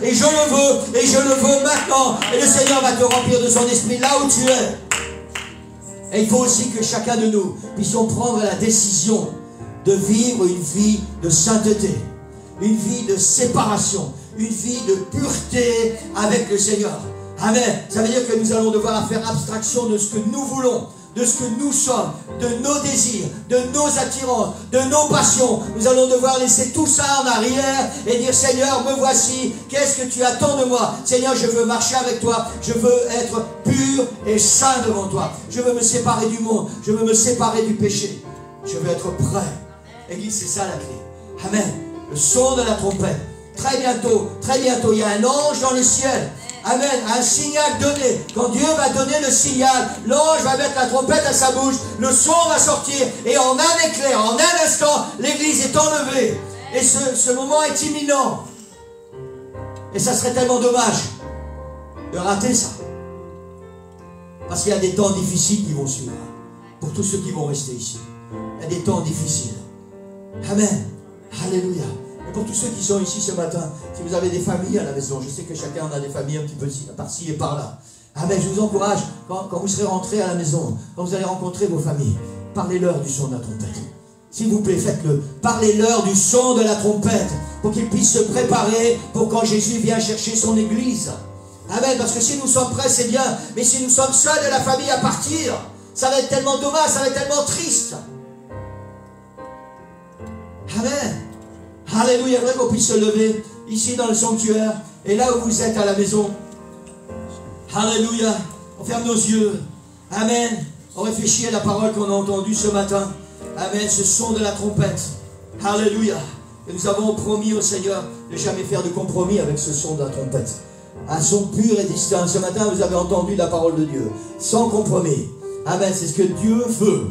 S3: et je le veux et je le veux maintenant. Et le Seigneur va te remplir de son esprit là où tu es. Et il faut aussi que chacun de nous puissions prendre la décision de vivre une vie de sainteté, une vie de séparation, une vie de pureté avec le Seigneur. Amen. Ça veut dire que nous allons devoir faire abstraction de ce que nous voulons, de ce que nous sommes, de nos désirs, de nos attirances, de nos passions. Nous allons devoir laisser tout ça en arrière et dire Seigneur, me voici, qu'est-ce que tu attends de moi? Seigneur, je veux marcher avec toi, je veux être pur et saint devant toi. Je veux me séparer du monde, je veux me séparer du péché. Je veux être prêt. Église, c'est ça la clé. Amen. Le son de la trompette. Très bientôt, il y a un ange dans le ciel. Amen, un signal donné. Quand Dieu va donner le signal, l'ange va mettre la trompette à sa bouche, le son va sortir, et en un éclair, en un instant, l'église est enlevée. Et ce moment est imminent. Et ça serait tellement dommage de rater ça. Parce qu'il y a des temps difficiles qui vont suivre. Pour tous ceux qui vont rester ici. Il y a des temps difficiles. Amen. Alléluia. Et pour tous ceux qui sont ici ce matin, si vous avez des familles à la maison, je sais que chacun en a des familles un petit peu par-ci et par-là. Amen. Je vous encourage, quand vous serez rentrés à la maison, quand vous allez rencontrer vos familles, parlez-leur du son de la trompette. S'il vous plaît, faites-le. Parlez-leur du son de la trompette pour qu'ils puissent se préparer pour quand Jésus vient chercher son église. Amen. Parce que si nous sommes prêts, c'est bien. Mais si nous sommes seuls de la famille à partir, ça va être tellement dommage, ça va être tellement triste. Amen. Alléluia. J'aimerais qu'on puisse se lever ici dans le sanctuaire et là où vous êtes à la maison. Alléluia. On ferme nos yeux. Amen. On réfléchit à la parole qu'on a entendue ce matin. Amen. Ce son de la trompette. Alléluia. Et nous avons promis au Seigneur de ne jamais faire de compromis avec ce son de la trompette. Un son pur et distinct. Ce matin, vous avez entendu la parole de Dieu. Sans compromis. Amen. C'est ce que Dieu veut.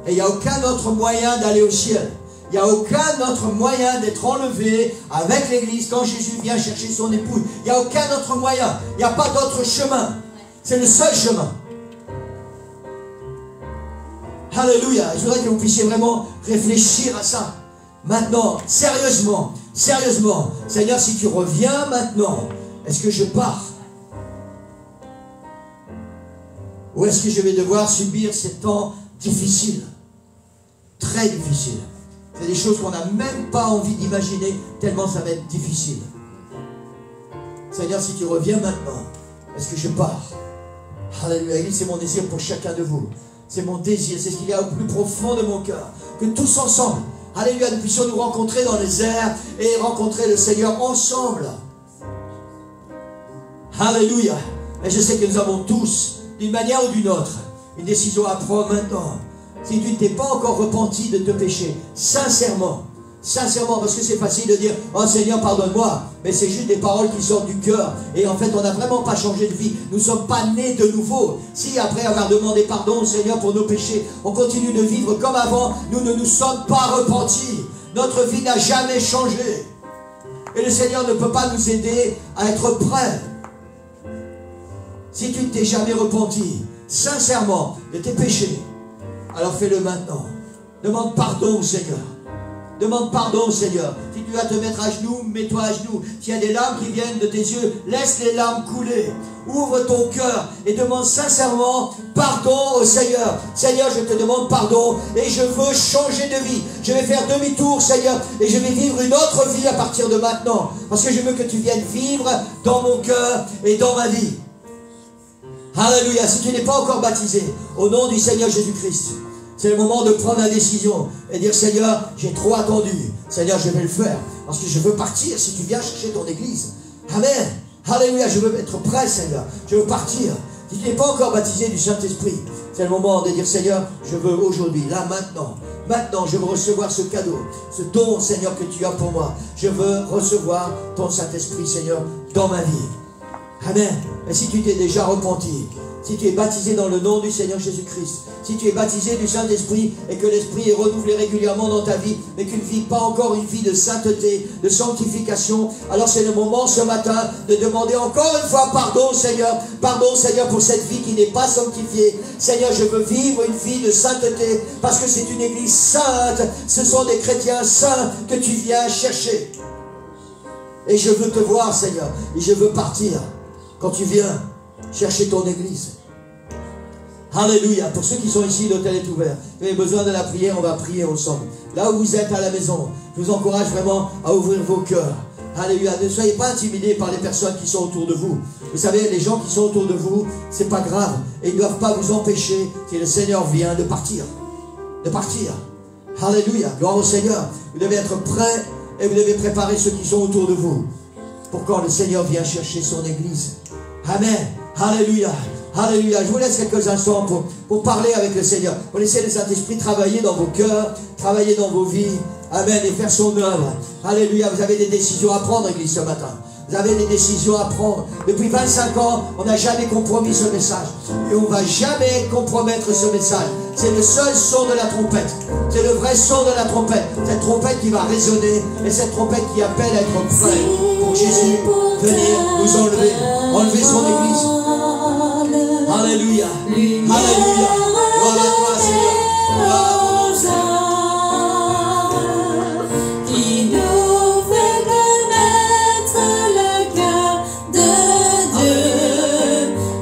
S3: Et il n'y a aucun autre moyen d'aller au ciel. Il n'y a aucun autre moyen d'être enlevé avec l'église quand Jésus vient chercher son épouse. Il n'y a aucun autre moyen. Il n'y a pas d'autre chemin. C'est le seul chemin. Alléluia. Je voudrais que vous puissiez vraiment réfléchir à ça. Maintenant, sérieusement, sérieusement. Seigneur, si tu reviens maintenant, est-ce que je pars? Ou est-ce que je vais devoir subir ces temps difficiles? Très difficiles. C'est des choses qu'on n'a même pas envie d'imaginer, tellement ça va être difficile. Seigneur, si tu reviens maintenant, est-ce que je pars? Alléluia, c'est mon désir pour chacun de vous. C'est mon désir, c'est ce qu'il y a au plus profond de mon cœur. Que tous ensemble, alléluia, nous puissions nous rencontrer dans les airs et rencontrer le Seigneur ensemble. Alléluia. Et je sais que nous avons tous, d'une manière ou d'une autre, une décision à prendre maintenant. Si tu ne t'es pas encore repenti de te pécher, sincèrement, sincèrement, parce que c'est facile de dire « Oh Seigneur, pardonne-moi », mais c'est juste des paroles qui sortent du cœur. Et en fait, on n'a vraiment pas changé de vie. Nous ne sommes pas nés de nouveau. Si après avoir demandé pardon au Seigneur pour nos péchés, on continue de vivre comme avant, nous ne nous sommes pas repentis. Notre vie n'a jamais changé. Et le Seigneur ne peut pas nous aider à être prêts. Si tu ne t'es jamais repenti, sincèrement, de tes péchés, alors fais-le maintenant. Demande pardon au Seigneur. Demande pardon au Seigneur. Si tu vas te mettre à genoux, mets-toi à genoux. S'il y a des larmes qui viennent de tes yeux, laisse les larmes couler. Ouvre ton cœur et demande sincèrement pardon au Seigneur. Seigneur, je te demande pardon et je veux changer de vie. Je vais faire demi-tour, Seigneur, et je vais vivre une autre vie à partir de maintenant. Parce que je veux que tu viennes vivre dans mon cœur et dans ma vie. Alléluia. Si tu n'es pas encore baptisé, au nom du Seigneur Jésus-Christ, c'est le moment de prendre la décision et dire « Seigneur, j'ai trop attendu. Seigneur, je vais le faire parce que je veux partir si tu viens chercher ton église. » Amen. Alléluia, je veux être prêt, Seigneur. Je veux partir. Si tu n'es pas encore baptisé du Saint-Esprit, c'est le moment de dire « Seigneur, je veux aujourd'hui, là, maintenant, je veux recevoir ce cadeau, ce don, Seigneur, que tu as pour moi. Je veux recevoir ton Saint-Esprit, Seigneur, dans ma vie. » Amen. Et si tu t'es déjà repenti, si tu es baptisé dans le nom du Seigneur Jésus-Christ, si tu es baptisé du Saint-Esprit et que l'Esprit est renouvelé régulièrement dans ta vie, mais que tu ne vis pas encore une vie de sainteté, de sanctification, alors c'est le moment ce matin de demander encore une fois pardon Seigneur pour cette vie qui n'est pas sanctifiée. Seigneur, je veux vivre une vie de sainteté parce que c'est une église sainte, ce sont des chrétiens saints que tu viens chercher. Et je veux te voir Seigneur, et je veux partir quand tu viens chercher ton église. Alléluia. Pour ceux qui sont ici, l'hôtel est ouvert. Vous avez besoin de la prière, on va prier ensemble. Là où vous êtes à la maison, je vous encourage vraiment à ouvrir vos cœurs. Alléluia. Ne soyez pas intimidés par les personnes qui sont autour de vous. Vous savez, les gens qui sont autour de vous, c'est pas grave. Et ils ne doivent pas vous empêcher, si le Seigneur vient, de partir. De partir. Alléluia. Gloire au Seigneur. Vous devez être prêts et vous devez préparer ceux qui sont autour de vous. Pour quand le Seigneur vient chercher son église. Amen. Alléluia. Alléluia. Je vous laisse quelques instants pour parler avec le Seigneur. Pour laisser le Saint-Esprit travailler dans vos cœurs, travailler dans vos vies. Amen. Et faire son œuvre. Alléluia. Vous avez des décisions à prendre, Église, ce matin. Vous avez des décisions à prendre. Depuis 25 ans, on n'a jamais compromis ce message. Et on ne va jamais compromettre ce message. C'est le seul son de la trompette. C'est le vrai son de la trompette. Cette trompette qui va résonner. Et cette trompette qui appelle à être prêt pour Jésus venir nous enlever. Enlever son église. Alléluia. Alléluia. Alléluia. Gloire à toi, Seigneur. Gloire à ton nom, Seigneur.
S1: Qui nous fait connaître le cœur de Dieu.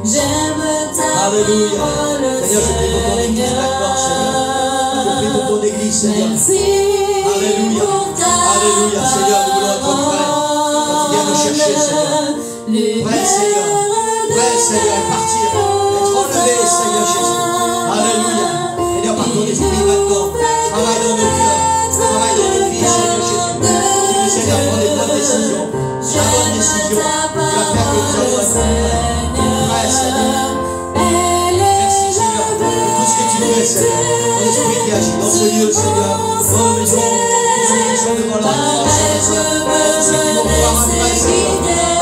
S1: J'aime ta
S3: Alléluia.
S1: parole,
S3: Seigneur, je prie pour ton église maintenant, Seigneur. Je prie pour ton église, Seigneur. Alléluia. Alléluia, Seigneur, nous voulons être prêts quand tu viens nous chercher, Seigneur. Prêts, Seigneur. Prêts, Seigneur, à partir. Être enlevé, Seigneur Jésus. Alléluia. Seigneur, par ton esprit maintenant, travaille dans nos cœurs. Travaille dans nos vies, Seigneur Jésus. Dis-nous, Seigneur, prends les bonnes décisions. La bonne décision qui va faire que nous allons être prêts, Seigneur. Merci, Seigneur, pour tout ce que tu fais, Seigneur. Ton esprit qui agit dans ce lieu, Seigneur. Dans nos maisons, tous ceux qui sont devant la croix, Seigneur. Tous ceux qui vont pouvoir après, Seigneur.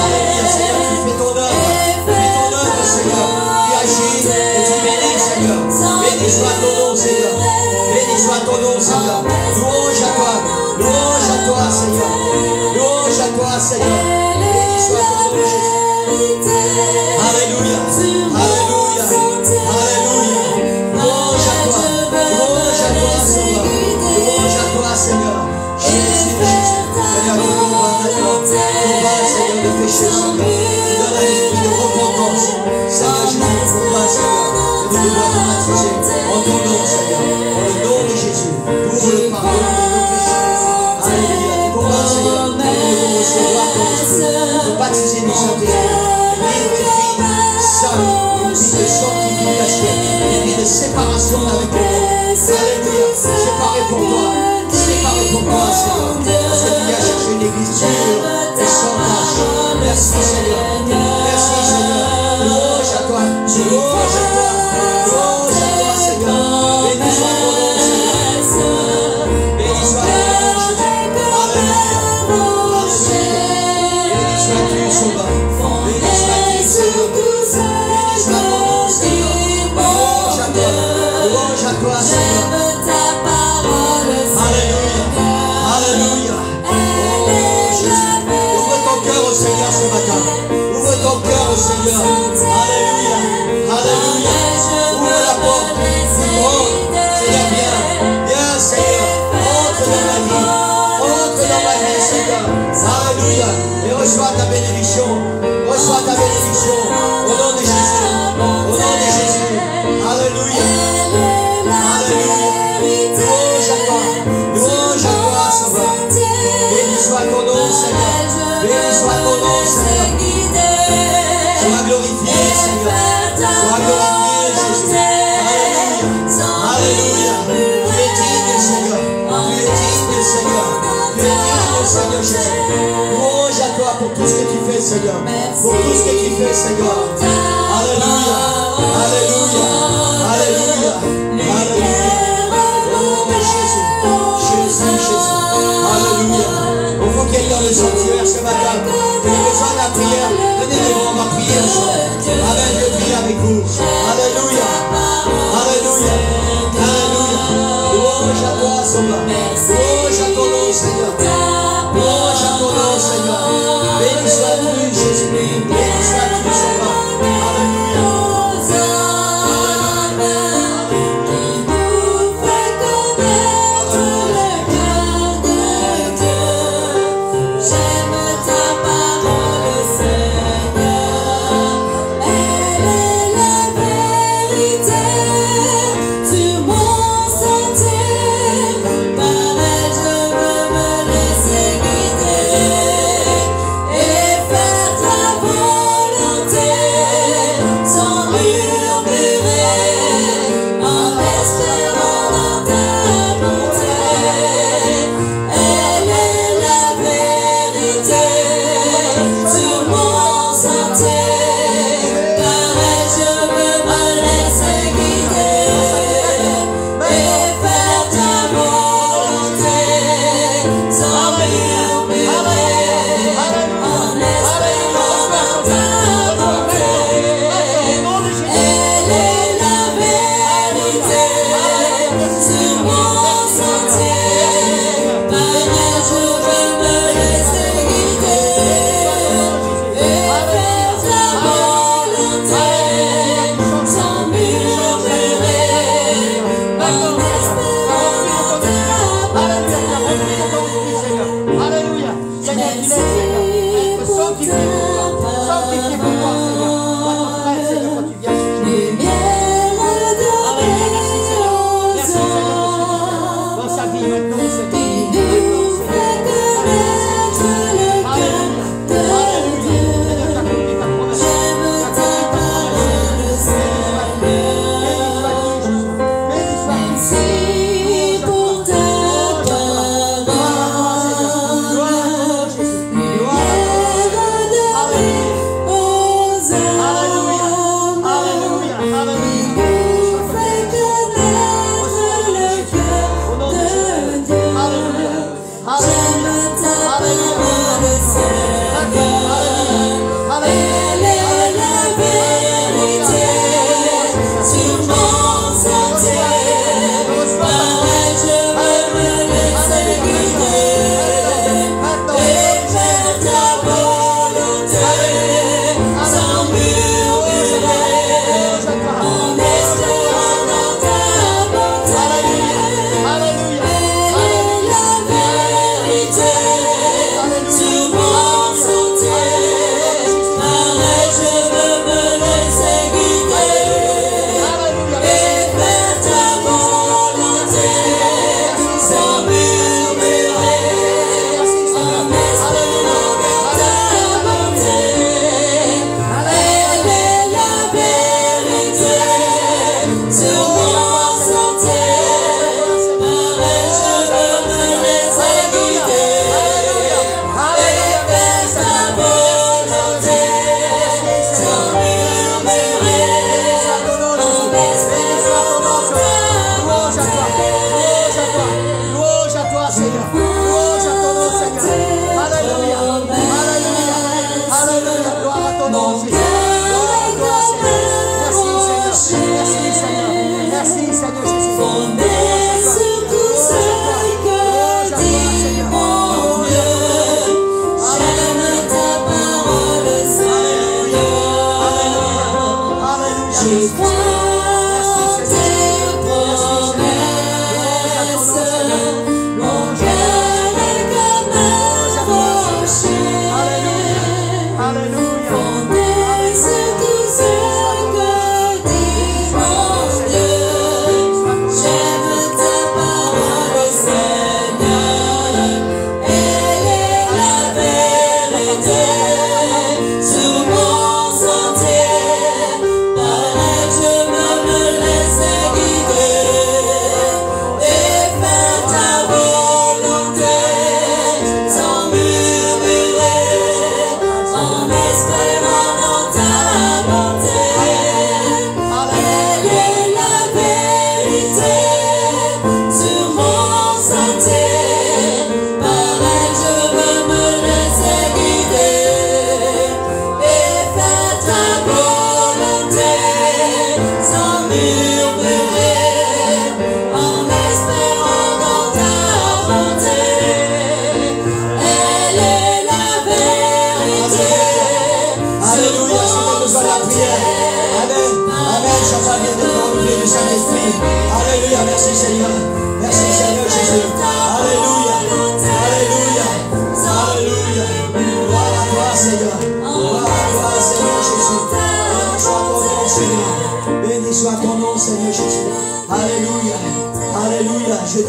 S3: Alléluia, Seigneur, tu fais ton œuvre. Fais ton œuvre, Seigneur. Tu agis et tu bénis, Seigneur. Béni soit ton nom, Seigneur. Béni soit ton nom, Seigneur. Louange à toi. Louange à toi, Seigneur. Louange à toi, Seigneur. Béni soit ton nom, Jésus. Alléluia. Alléluia. Alléluia. Louange à toi. Louange à toi, Seigneur. Louange à toi, Seigneur. Jésus, Jésus. Seigneur, nous combat maintenant. Combat, Seigneur, de péché, Seieur. Tu donnes un esprit de repentance. Seigneur Jésus, combat, Seigneur. Et nous devons te baptiser en ton nom, Seigneur. En le nom de Jésus. Pour le pardon de nos péchés. Alléluia. Tu combats, Seigneur. Et nous devons recevoir ton esprit. Te baptiser du Saint-Esprit. Vivre une vie sainte. Une vie de sanctification. Une vie de séparation avec le monde. Alléluia. Séparé pour toi. Séparé pour toi, Seigneur. Parce que tu viens chercher une église pure et sans tache. Merci, Seigneur. Merci, Seigneur. Louange à toi. Louange à toi. Louange à toi, Seigneur. Béni soit ton nom, Seigneur. Béni soit ton nom, Jésus. Alléluia. Alléluia. Béni sois-tu, Sauveur. Béni sois-tu, Seigneur. Béni soit ton nom, Seigneur. Louange à toi. Louange à toi, Seigneur. Alléluia. Alléluia. Oh Jésus. Ouvre ton cœur au Seigneur ce matin. Ouvre ton cœur au Seigneur. Alléluia. Alléluia. Ouvre la porte. Ouvre. Seigneur, viens. Viens, Seigneur. Entre dans ma vie. Entre dans ma vie, Seigneur. Alléluia. Et reçois ta bénédiction. Reçois ta bénédiction. Au nom de Jésus. Au nom de Jésus. Alléluia. Alléluia. Louange à toi. Louange à toi, Sauveur. Béni soit ton nom, Seigneur. Béni soit ton nom, Seigneur. Sois glorifié, Seigneur. Sois glorifié, Jésus. Alléluia. Alléluia. Tu es digne, Seigneur. Tu es digne, Seigneur. Tu es digne, Seigneur Jésus. Louange à toi pour tout ce que tu fais, Seigneur. Pour tout ce que tu fais, Seigneur. Alléluia. Alléluia. Alléluia. Alléluia. Oh Jésus. Jésus, Jésus. Alléluia. Il faut qu'il y ait dans le sanctuaire ce matin. Vous avez besoin de la prière. Venez devant, on va prier ensemble. Amen, je prie avec vous. Alléluia. Alléluia. Alléluia. Louange à toi, Sauveur. Louange à ton nom, Seigneur. Louange à ton nom, Seigneur. Béni sois-tu, Jésus. Béni sois-tu, Sauveur. Alléluia.
S1: J'aime ta parole, Seigneur.
S3: Sanctifie-toi. Sanctifie-toi, Seigneur. Dans ton frère, Seigneur, quand tu viens chercher. Alléluia, merci, Seigneur. Merci, Seigneur, pour ce que tu fais dans sa vie maintenant, Seigneur.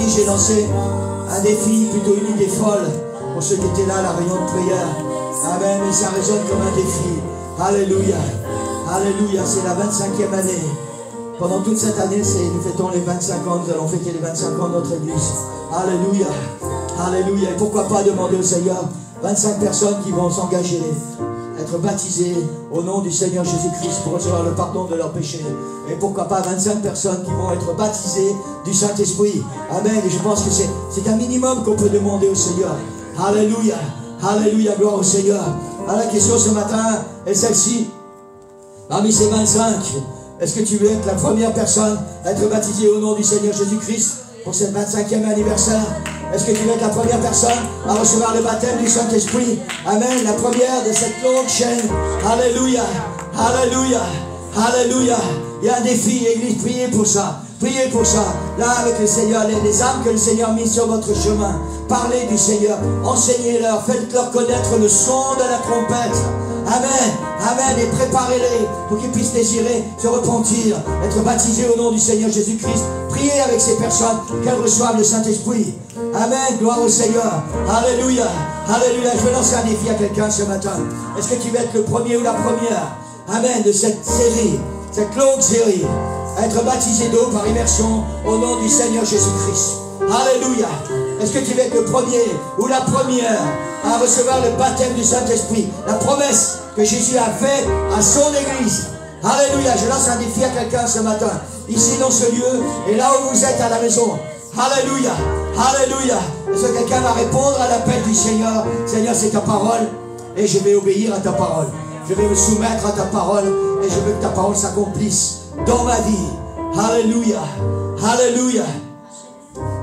S3: J'ai lancé un défi, plutôt une idée folle pour ceux qui étaient là à la réunion de prière. Amen, mais ça résonne comme un défi. Alléluia, alléluia, c'est la 25e année. Pendant toute cette année, nous fêtons les 25 ans, nous allons fêter les 25 ans de notre église. Alléluia, alléluia. Et pourquoi pas demander au Seigneur 25 personnes qui vont s'engager, être baptisées au nom du Seigneur Jésus-Christ pour recevoir le pardon de leurs péchés. Et pourquoi pas 25 personnes qui vont être baptisées du Saint-Esprit. Amen. Et je pense que c'est un minimum qu'on peut demander au Seigneur. Alléluia. Alléluia. Gloire au Seigneur. Alors la question ce matin est celle-ci. Parmi ces 25, est-ce que tu veux être la première personne à être baptisée au nom du Seigneur Jésus-Christ pour cette 25e anniversaire? Est-ce que tu veux être la première personne à recevoir le baptême du Saint-Esprit? Amen. La première de cette longue chaîne. Alléluia. Alléluia. Alléluia. Il y a un défi, Église, priez pour ça. Priez pour ça. Là, avec le Seigneur, les âmes que le Seigneur a mis sur votre chemin. Parlez du Seigneur. Enseignez-leur. Faites-leur connaître le son de la trompette. Amen. Amen. Et préparez-les pour qu'ils puissent désirer se repentir, être baptisés au nom du Seigneur Jésus-Christ. Priez avec ces personnes qu'elles reçoivent le Saint-Esprit. Amen. Gloire au Seigneur. Alléluia. Alléluia. Je vais lancer un défi à quelqu'un ce matin. Est-ce que tu veux être le premier ou la première? Amen. De cette série, cette longue série. Être baptisé d'eau par immersion au nom du Seigneur Jésus-Christ. Alléluia. Est-ce que tu veux être le premier ou la première à recevoir le baptême du Saint-Esprit? La promesse que Jésus a faite à son Église. Alléluia. Je lance un défi à quelqu'un ce matin. Ici dans ce lieu et là où vous êtes à la maison. Alléluia. Alléluia. Est-ce que quelqu'un va répondre à l'appel du Seigneur? Seigneur, c'est ta parole et je vais obéir à ta parole. Je vais me soumettre à ta parole et je veux que ta parole s'accomplisse dans ma vie. Alléluia. Alléluia.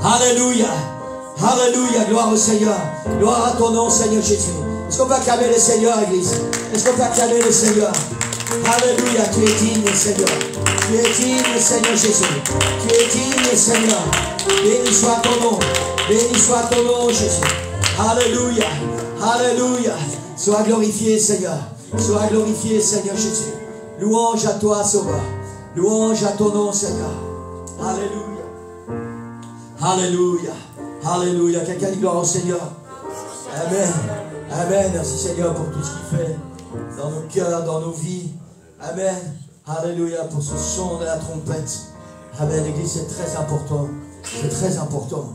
S3: Alléluia. Alléluia. Gloire au Seigneur. Gloire à ton nom, Seigneur Jésus. Est-ce qu'on peut acclamer le Seigneur, Église? Est-ce qu'on peut acclamer le Seigneur? Alléluia. Tu es digne, Seigneur. Tu es digne, Seigneur Jésus. Tu es digne, Seigneur. Béni soit ton nom. Béni soit ton nom, Jésus. Alléluia. Alléluia. Sois glorifié, Seigneur. Sois glorifié, Seigneur Jésus. Louange à toi, Sauveur. Louange à ton nom, Seigneur. Alléluia. Alléluia. Alléluia. Quelqu'un dit gloire au Seigneur. Amen. Amen. Merci, Seigneur, pour tout ce qu'il fait dans nos cœurs, dans nos vies. Amen. Alléluia. Pour ce son de la trompette. Amen. L'Église, c'est très important. C'est très important.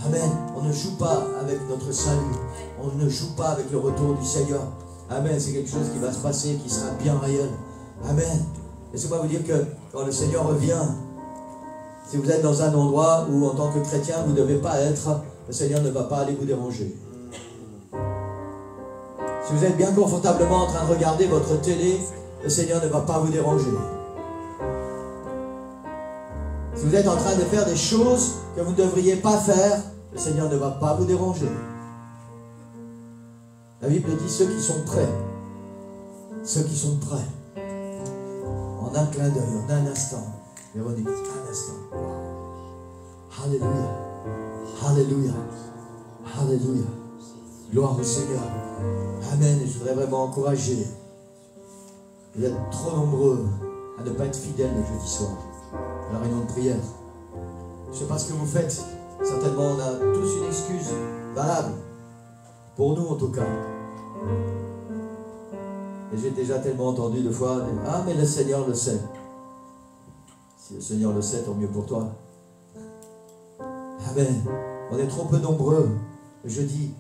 S3: Amen. On ne joue pas avec notre salut. On ne joue pas avec le retour du Seigneur. Amen. C'est quelque chose qui va se passer, qui sera bien réel. Amen. Laissez-moi vous dire que quand le Seigneur revient, si vous êtes dans un endroit où en tant que chrétien vous ne devez pas être, le Seigneur ne va pas aller vous déranger. Si vous êtes bien confortablement en train de regarder votre télé, le Seigneur ne va pas vous déranger. Si vous êtes en train de faire des choses que vous ne devriez pas faire, le Seigneur ne va pas vous déranger. La Bible dit ceux qui sont prêts. Ceux qui sont prêts. En un clin d'œil, en un instant. Véronique, un instant. Alléluia. Alléluia. Alléluia. Gloire au Seigneur. Amen. Et je voudrais vraiment encourager. Vous êtes trop nombreux à ne pas être fidèles le jeudi soir à la réunion de prière. Je ne sais pas ce que vous faites. Certainement, on a tous une excuse valable. Pour nous, en tout cas. Et j'ai déjà tellement entendu de fois, ah, mais le Seigneur le sait. Si le Seigneur le sait, tant mieux pour toi. Amen. On est trop peu nombreux le jeudi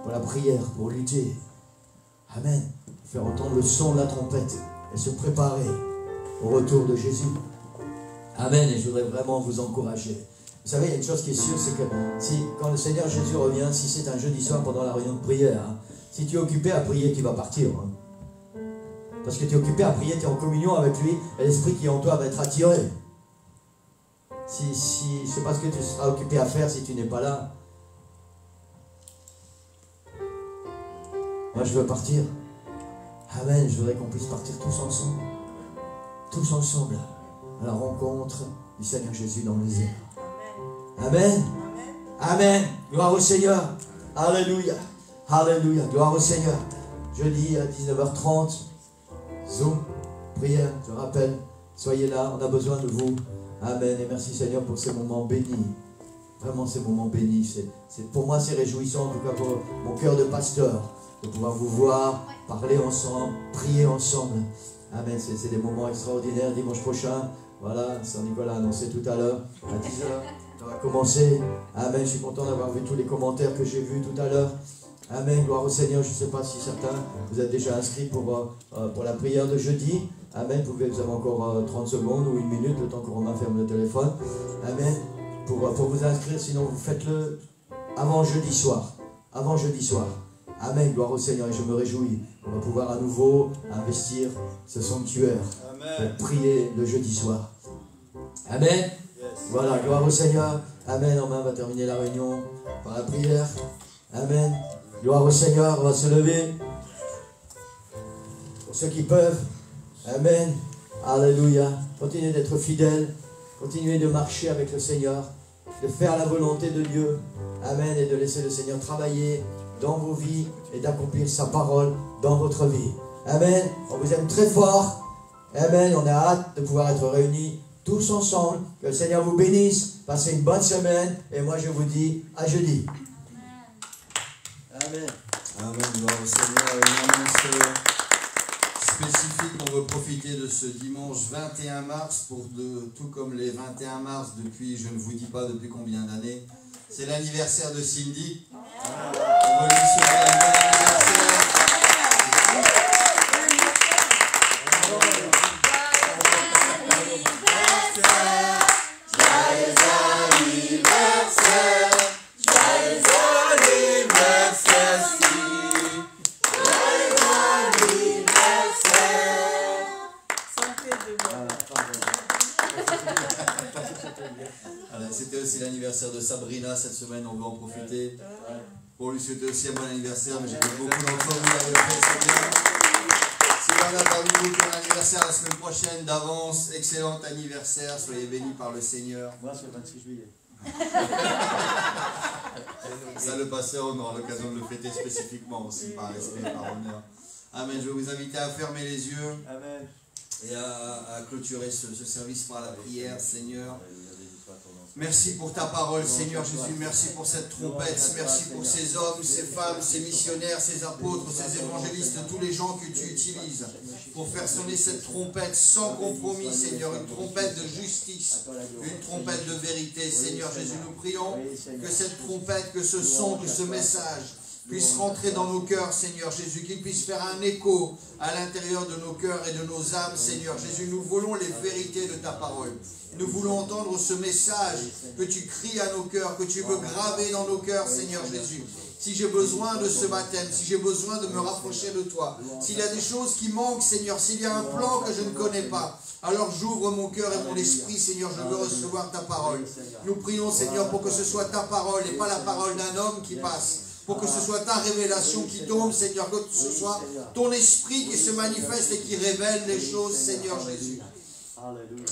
S3: pour la prière, pour lutter. Amen. Faire entendre le son de la trompette et se préparer au retour de Jésus. Amen. Et je voudrais vraiment vous encourager. Vous savez, il y a une chose qui est sûre, c'est que quand le Seigneur Jésus revient, si c'est un jeudi soir pendant la réunion de prière, hein, si tu es occupé à prier, tu vas partir. Hein. Parce que tu es occupé à prier, tu es en communion avec lui, et l'esprit qui est en toi va être attiré. C'est pas ce que tu seras occupé à faire si tu n'es pas là. Moi, je veux partir. Amen. Je voudrais qu'on puisse partir tous ensemble. Tous ensemble. À la rencontre du Seigneur Jésus dans les airs. Amen. Amen. Gloire au Seigneur. Alléluia. Alléluia. Gloire au Seigneur. Jeudi à 19h30. Zoom. Prière. Je rappelle. Soyez là. On a besoin de vous. Amen. Et merci Seigneur pour ces moments bénis. Vraiment ces moments bénis. Pour moi c'est réjouissant. En tout cas pour mon cœur de pasteur. De pouvoir vous voir. Parler ensemble. Prier ensemble. Amen. C'est des moments extraordinaires. Dimanche prochain. Voilà. Saint-Nicolas a annoncé tout à l'heure. À 10h. On va commencer. Amen. Je suis content d'avoir vu tous les commentaires que j'ai vus tout à l'heure. Amen. Gloire au Seigneur. Je ne sais pas si certains vous êtes déjà inscrits pour la prière de jeudi. Amen. Vous avez encore 30 secondes ou 1 minute, le temps que Romain ferme le téléphone. Amen. Pour vous inscrire, sinon vous faites-le avant jeudi soir. Avant jeudi soir. Amen. Gloire au Seigneur. Et je me réjouis. On va pouvoir à nouveau investir ce sanctuaire. Amen. Pour prier le jeudi soir. Amen. Voilà, gloire au Seigneur. Amen. Romain va terminer la réunion par la prière. Amen. Gloire au Seigneur. On va se lever. Pour ceux qui peuvent. Amen. Alléluia. Continuez d'être fidèles. continuez de marcher avec le Seigneur, de faire la volonté de Dieu. Amen. Et de laisser le Seigneur travailler dans vos vies et d'accomplir sa parole dans votre vie. Amen. On vous aime très fort. Amen. On a hâte de pouvoir être réunis tous ensemble. Que le Seigneur vous bénisse. Passez une bonne semaine. Et moi, je vous dis à jeudi.
S2: Amen. Amen. Gloire au Seigneur. Une annonce spécifique. On veut profiter de ce dimanche 21 mars pour tout comme les 21 mars depuis, je ne vous dis pas depuis combien d'années. C'est l'anniversaire de Cindy. On veut lui souhaiter un bon anniversaire. C'était aussi l'anniversaire de Sabrina cette semaine, on veut en profiter pour lui souhaiter aussi un bon anniversaire, mais j'ai que beaucoup d'entre vous l'avaient fait, c'est bien. Si on a parmi vous qui ont un anniversaire la semaine prochaine d'avance, excellent anniversaire, soyez bénis par le Seigneur.
S3: Moi, c'est le 26 juillet.
S2: Ça, le pasteur, on aura l'occasion de le fêter spécifiquement aussi, par respect, par honneur. Amen. Je vais vous inviter à fermer les yeux.
S3: Amen.
S2: Et à clôturer ce service par la prière, Seigneur. Merci pour ta parole, Seigneur Jésus. Merci pour cette trompette. Merci pour ces hommes, ces femmes, ces missionnaires, ces apôtres, ces évangélistes, tous les gens que tu utilises pour faire sonner cette trompette sans compromis, Seigneur. Une trompette de justice, une trompette de vérité, Seigneur Jésus. Nous prions que cette trompette, que ce son, que ce message puisse rentrer dans nos cœurs, Seigneur Jésus, qu'il puisse faire un écho à l'intérieur de nos cœurs et de nos âmes, Seigneur Jésus. Nous voulons les vérités de ta parole. Nous voulons entendre ce message que tu cries à nos cœurs, que tu veux graver dans nos cœurs, Seigneur Jésus. Si j'ai besoin de ce baptême, si j'ai besoin de me rapprocher de toi, s'il y a des choses qui manquent, Seigneur, s'il y a un plan que je ne connais pas, alors j'ouvre mon cœur et mon esprit, Seigneur, je veux recevoir ta parole. Nous prions, Seigneur, pour que ce soit ta parole et pas la parole d'un homme qui passe. Pour que ce soit ta révélation qui tombe, Seigneur, que ce soit ton esprit qui se manifeste et qui révèle les choses, Seigneur Jésus.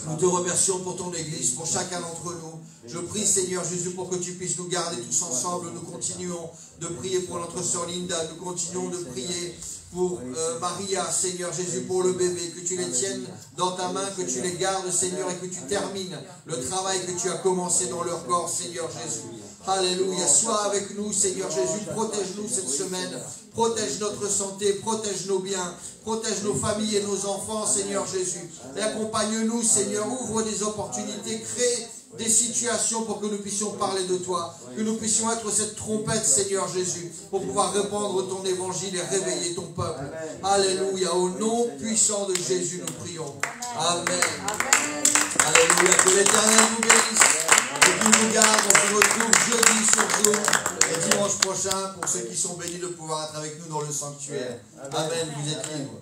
S2: Nous te remercions pour ton Église, pour chacun d'entre nous. Je prie, Seigneur Jésus, pour que tu puisses nous garder tous ensemble. Nous continuons de prier pour notre sœur Linda. Nous continuons de prier pour Maria, Seigneur Jésus, pour le bébé. Que tu les tiennes dans ta main, que tu les gardes, Seigneur, et que tu termines le travail que tu as commencé dans leur corps, Seigneur Jésus. Alléluia. Sois avec nous, Seigneur Jésus. Protège-nous cette semaine. Protège notre santé, protège nos biens, protège nos familles et nos enfants, Seigneur Jésus. Et accompagne-nous, Seigneur. Ouvre des opportunités, crée des situations pour que nous puissions parler de toi. Que nous puissions être cette trompette, Seigneur Jésus, pour pouvoir répandre ton évangile et réveiller ton peuple. Alléluia. Au nom puissant de Jésus, nous prions. Amen. Alléluia. Que l'Éternel nous bénisse. Que Dieu nous garde. On se retrouve jeudi sur Zoom et dimanche prochain pour ceux qui sont bénis de pouvoir être avec nous dans le sanctuaire. Amen. Vous êtes libres.